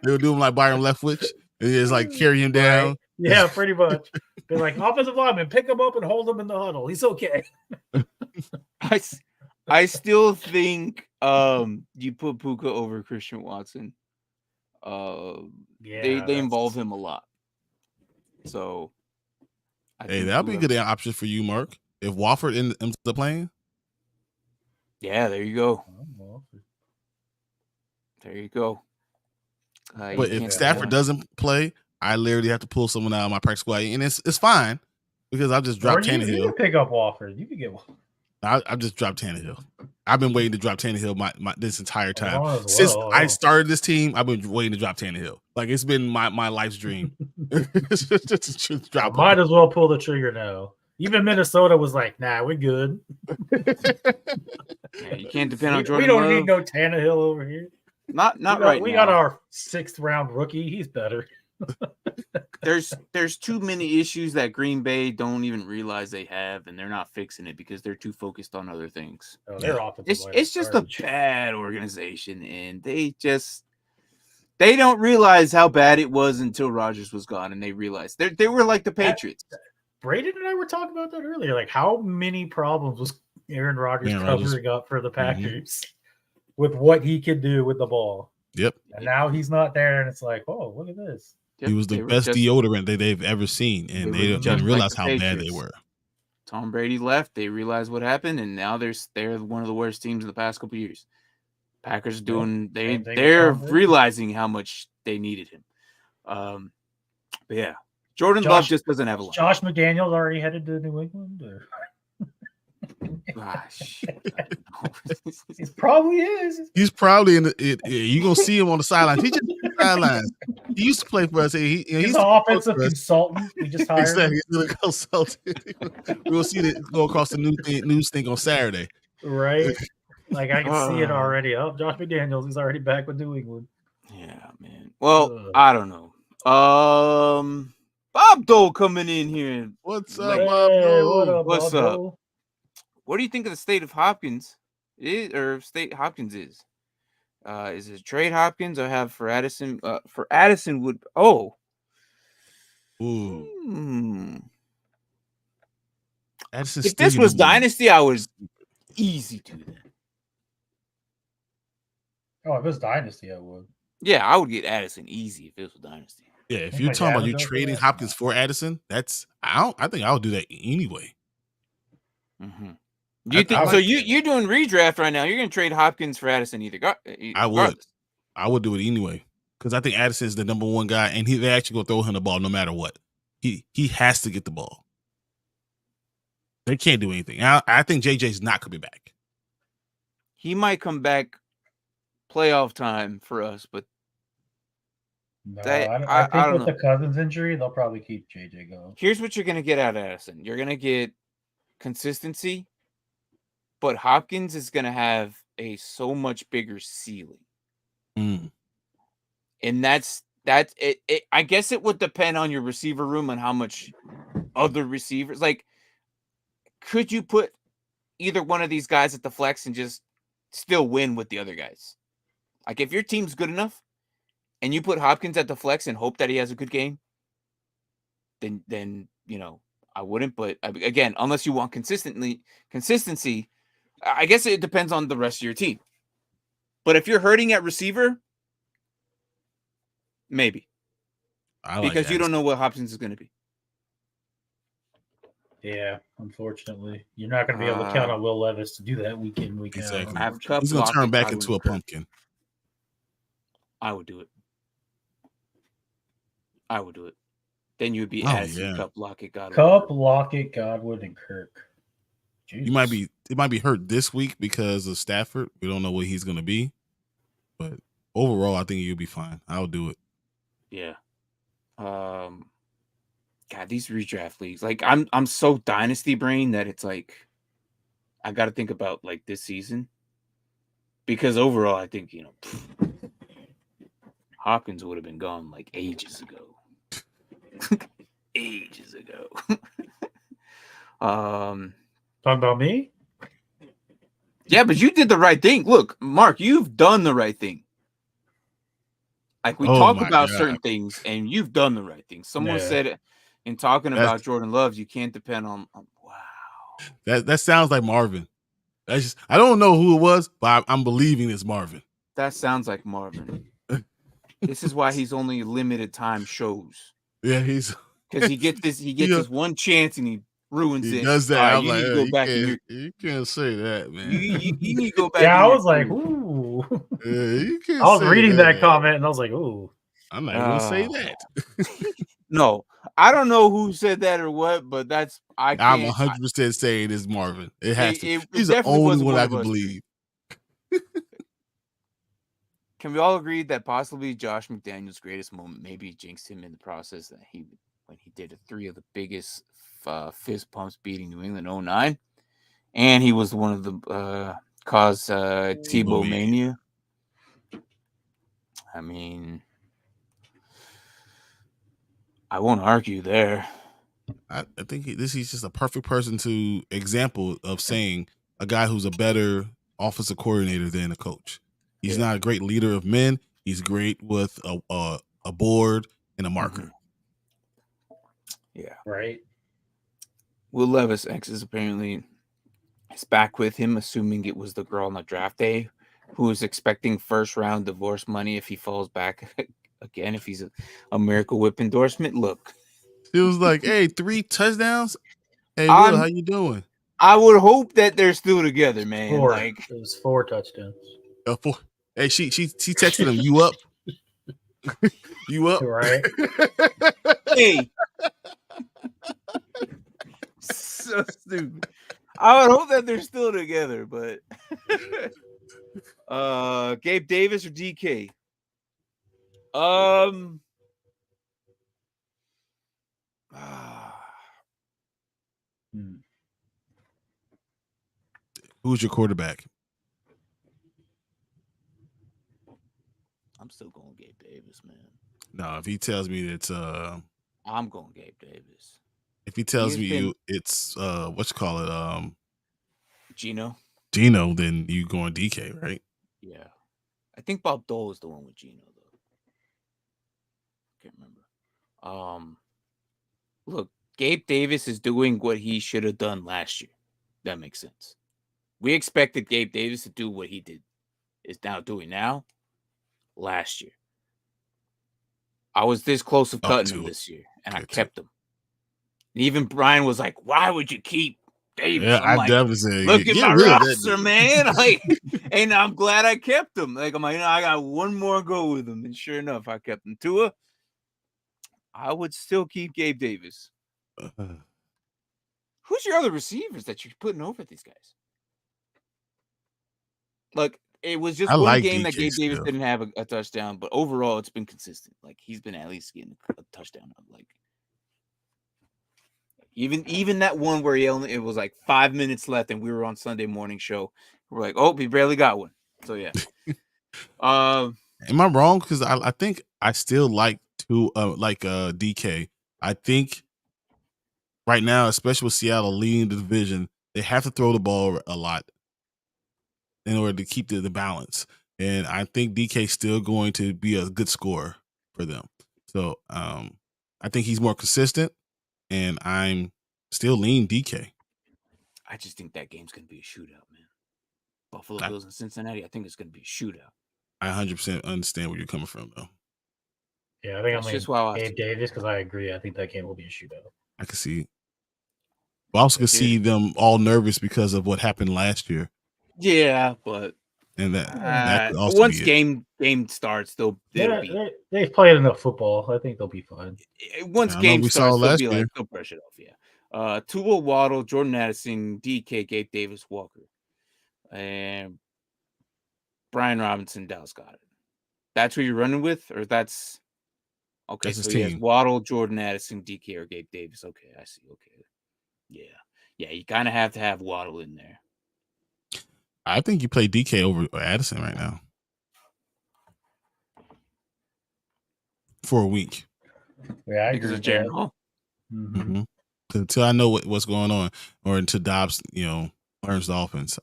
They would do him like Byron Leftwich. And just like carry him down. Right. Yeah, pretty much. They're like, offensive lineman, pick him up and hold him in the huddle. He's okay. I still think you put Puka over Christian Watson. They involve him a lot. So Hey, that'll be a good option for you, Mark. If Wofford ends up playing. Yeah, there you go. There you go. But if Stafford doesn't play, I literally have to pull someone out of my practice squad, and it's fine because I just dropped Tannehill. You can pick up Wofford. You can get one. I just dropped Tannehill. I've been waiting to drop Tannehill my this entire time. Since I started this team, I've been waiting to drop Tannehill. Like, it's been my life's dream. Just drop might as well pull the trigger now. Even Minnesota was like, nah, we're good. Yeah, you can't depend on Jordan. We don't Love. need no Tannehill over here. Not right now. We got our 6th round rookie. He's better. There's too many issues that Green Bay don't even realize they have, and they're not fixing it because they're too focused on other things. Oh, they're it's just a bad organization, and they don't realize how bad it was until Rodgers was gone, and they realized they were like the Patriots. Braden and I were talking about that earlier. Like, how many problems was Aaron Rodgers covering up for the Packers with what he could do with the ball? Yep. And now he's not there, and it's like, oh, look at this. He was the best deodorant that they've ever seen, and they didn't realize how bad they were. Tom Brady left. They realized what happened, and now they're one of the worst teams in the past couple of years. Packers they're realizing how much they needed him. But yeah, Jordan Love just doesn't have a lot. Josh McDaniels already headed to New England? Or? Gosh. He probably is. He's probably in it. You're going to see him on the sidelines. He just on the sidelines. He used to play for us. He's an offensive consultant. We just hired him. He's a consultant. We'll see that go across the news thing on Saturday. Right. Like, I can see it already. Oh, Josh McDaniels is already back with New England. Yeah, man. Well, I don't know. Bob Dole coming in here. What's up, Bob Dole? What's up? What do you think of the state of Hopkins? Hopkins is? Is it trade Hopkins or have for Addison? For Addison would if this was Dynasty, I was easy to that. Oh, if it was Dynasty, I would. Yeah, I would get Addison easy if it was Dynasty. Yeah, if you're talking about you trading Hopkins for Addison, I think I would do that anyway. Mm-hmm. Do you think so? You're doing redraft right now. You're going to trade Hopkins for Addison either. I would do it anyway because I think Addison is the number one guy, and they actually going to throw him the ball no matter what. He has to get the ball. They can't do anything. I think JJ's not coming back. He might come back playoff time for us, but no, I think with the Cousins injury, they'll probably keep JJ going. Here's what you're going to get out of Addison. You're going to get consistency, but Hopkins is going to have a so much bigger ceiling. And that's it. I guess it would depend on your receiver room and how much other receivers. Like, could you put either one of these guys at the flex and just still win with the other guys? Like, if your team's good enough and you put Hopkins at the flex and hope that he has a good game, then I wouldn't. But again, unless you want consistency, I guess it depends on the rest of your team. But if you're hurting at receiver, maybe. Because you don't know what Hopkins is going to be. Yeah, unfortunately. You're not going to be able to count on Will Levis to do that week in, week out. Exactly. He's going to turn back into a pumpkin. I would do it. Then you would be Addison, Cup, Lockett, Godwin. Cup, Lockett, Godwin, and Kirk. Jesus. It might be hurt this week because of Stafford. We don't know what he's going to be. But overall, I think you'll be fine. I'll do it. Yeah. God, these redraft leagues. Like, I'm so dynasty brain that it's like I got to think about like this season. Because overall, I think, Hopkins would have been gone like ages ago. Ages ago. Talking about me? Yeah, but you did the right thing. Look, Mark, you've done the right thing. Like, we talk about certain things, and you've done the right thing. Someone said it in talking about Jordan Love, you can't depend on wow. That sounds like Marvin. I don't know who it was, but I'm believing it's Marvin. That sounds like Marvin. This is why he's only limited time shows. Yeah, he's because he gets this one chance and he ruins it. Does that? All right, I'm you like, need to go back in your. you can't say that, man. You need to go back. Yeah, in I your was like, queue. ooh. You can't I was say reading that comment and I was like, ooh. I'm not gonna say that. No, I don't know who said that or what, but that's I I'm can't. 100% saying it's Marvin. It has to. It He's the definitely only wasn't one one I of can us. believe. Can we all agree that possibly Josh McDaniel's greatest moment maybe jinxed him in the process that when he did 3 of the biggest fist pumps beating New England 09, and he was one of the cause Tebow mania. I mean, I won't argue there. I think he's just a perfect person to example of saying a guy who's a better offensive coordinator than a coach. He's not a great leader of men. He's great with a board and a marker. Yeah. Right. Will Levis X is apparently back with him, assuming it was the girl on the draft day who was expecting first round divorce money if he falls back again, if he's a Miracle Whip endorsement. Look. He was like, hey, 3 touchdowns? Hey, Will, how you doing? I would hope that they're still together, man. 4. Like It was 4 touchdowns. 4. Hey, she texted him, you up? You up? Right. Hey. So stupid. I would hope that they're still together, but Gabe Davis or DK? Who's your quarterback? I'm still going Gabe Davis, man. No, if he tells me it's I'm going Gabe Davis. If he tells me it's Gino, then you going DK, right? Yeah. I think Bob Dole is the one with Gino though. Can't remember. Look, Gabe Davis is doing what he should have done last year. That makes sense. We expected Gabe Davis to do what he is now doing last year. I was this close of cutting him this year, and I kept him. And even Brian was like, "Why would you keep Davis?" Yeah, I'm I like, definitely say, look at my roster, that man. Like, and I'm glad I kept him. Like, I'm like, I got one more go with him, and sure enough, I kept him. Tua, I would still keep Gabe Davis. Who's your other receivers that you're putting over these guys? Look, it was just one game that Gabe Davis didn't have a touchdown, but overall, it's been consistent. Like, he's been at least getting a touchdown. Like, even that one where it was like 5 minutes left, and we were on Sunday morning show. We're like, oh, he barely got one. So yeah. Am I wrong? Because I think I still like DK. I think right now, especially with Seattle leading the division, they have to throw the ball a lot in order to keep the balance. And I think DK is still going to be a good scorer for them. So I think he's more consistent, and I'm still leaning DK. I just think that game's going to be a shootout, man. Buffalo Bills and Cincinnati, I think it's going to be a shootout. I 100% understand where you're coming from, though. Yeah, I think I'm leaning Gabe Davis because I agree. I think that game will be a shootout. I can see. I also can see them all nervous because of what happened last year. Yeah, but and that could also once be game starts, they've played enough football. I think they'll be fine. Once game starts, they'll be like, they'll brush it off. Yeah. Tua, Waddle, Jordan Addison, DK, Gabe Davis, Walker, and Brian Robinson, Dallas Goedert. That's who you're running with, or that's okay. That's so his team. Has Waddle, Jordan Addison, DK, or Gabe Davis. Okay, I see. Okay, yeah. You kind of have to have Waddle in there. I think you play DK over Addison right now for a week. Yeah, I because agree of Jaren Hall. Mm-hmm. Until I know what's going on, or until Dobbs, learns the offense.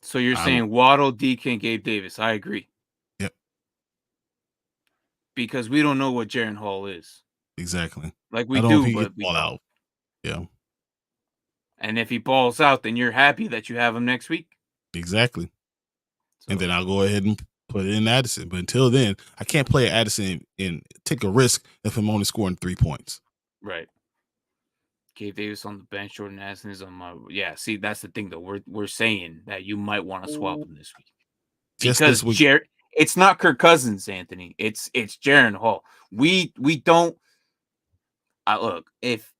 So you're saying Waddle, DK, and Gabe Davis? I agree. Yep. Because we don't know what Jaren Hall is. Exactly. Like we do, but we ball out. Yeah. And if he balls out, then you're happy that you have him next week. Exactly. So, and then I'll go ahead and put it in Addison. But until then, I can't play Addison and take a risk if I'm only scoring 3 points. Right. Gabe Davis on the bench, Jordan Addison is on my. Yeah, see, that's the thing though. We're saying that you might want to swap him this week Just because this week. it's not Kirk Cousins, Anthony. It's Jaren Hall. We don't. Look, if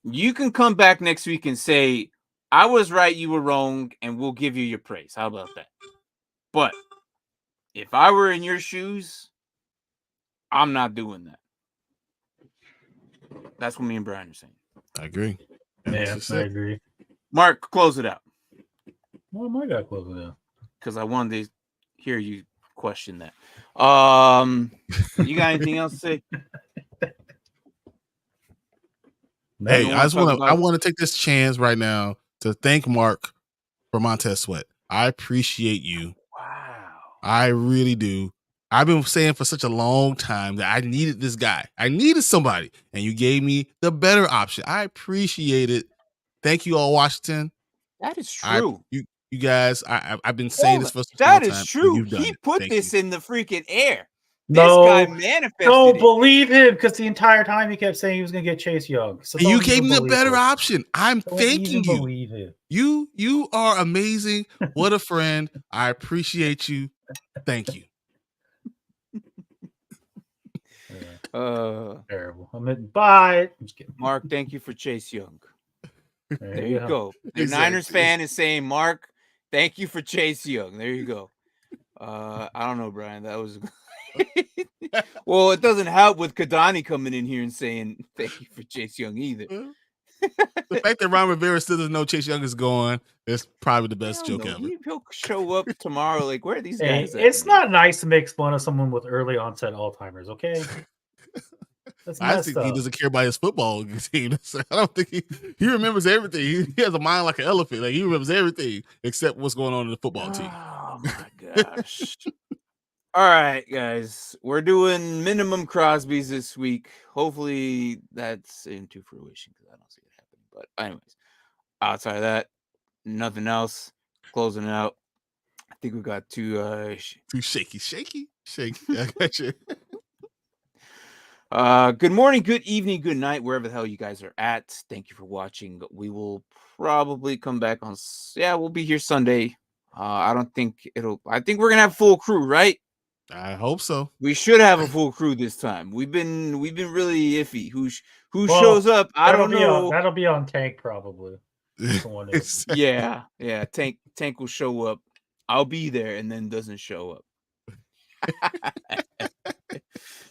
you can come back next week and say I was right, you were wrong, and we'll give you your praise. How about that? But if I were in your shoes, I'm not doing that. That's what me and Brian are saying. I agree. Yeah, I agree. Mark, close it out. Well, my guy close it out. Because I wanted to hear you question that. You got anything else to say? Hey, I want to take this chance right now to thank Mark for Montez Sweat. I appreciate you. Wow. I really do. I've been saying for such a long time that I needed this guy. I needed somebody, and you gave me the better option. I appreciate it. Thank you all, Washington. That is true. You guys, I've been saying this for such a long that time. is true. You've done He it. put Thank this you. in the freaking air. No, this guy manifested don't it. believe him because the entire time he kept saying he was going to get Chase Young. So And you gave me the better option. I'm Don't thanking even you. believe it. You are amazing. What a friend. I appreciate you. Thank you. Terrible. Bye. I'm just kidding. Mark, thank you for Chase Young. There you go. The Exactly. Niners fan is saying, Mark, thank you for Chase Young. There you go. I don't know, Brian. That was well, it doesn't help with Kadani coming in here and saying thank you for Chase Young either. The fact that Ron Rivera still doesn't know Chase Young is gone is probably the best joke ever. He'll show up tomorrow. Like, where are these Hey, guys at? it's not nice to make fun of someone with early onset Alzheimer's, okay? That's I messed think he up. doesn't care about his football team. So I don't think he remembers everything. He has a mind like an elephant. Like he remembers everything except what's going on in the football team. Oh my gosh. All right, guys. We're doing minimum Crosbys this week. Hopefully that's into fruition because I don't see it happening. But anyways, outside of that, nothing else. Closing it out. I think we got two shaky. I got you. Good morning, good evening, good night, wherever the hell you guys are at. Thank you for watching. We will probably come back on. Yeah, we'll be here Sunday. I think we're gonna have full crew, right? I hope so. We should have a full crew this time. We've been really iffy. Who shows up? I don't know. That'll be on Tank probably. Yeah. Tank will show up. I'll be there, and then doesn't show up.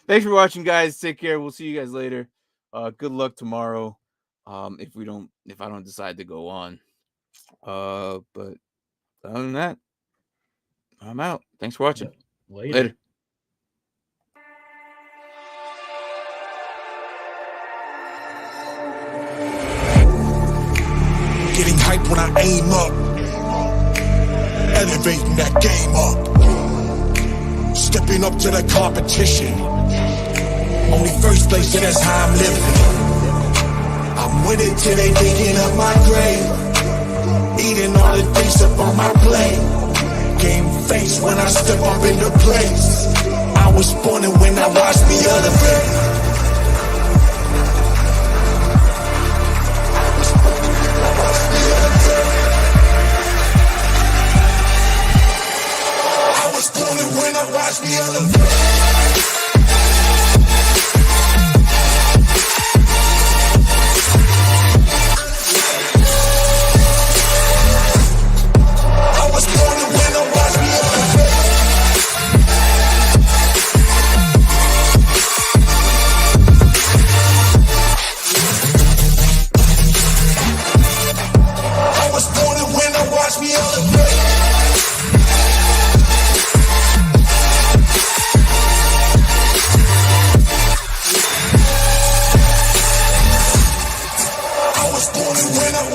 Thanks for watching, guys. Take care. We'll see you guys later. Good luck tomorrow. If I don't decide to go on. But other than that, I'm out. Thanks for watching. Later. Getting hyped when I aim up, elevating that game up, stepping up to the competition. Only first place, and that's how I'm living. I'm with it till they digging up my grave, eating all the things up on my plate. Game face when I step up into place. I was born and when I watched me elevate.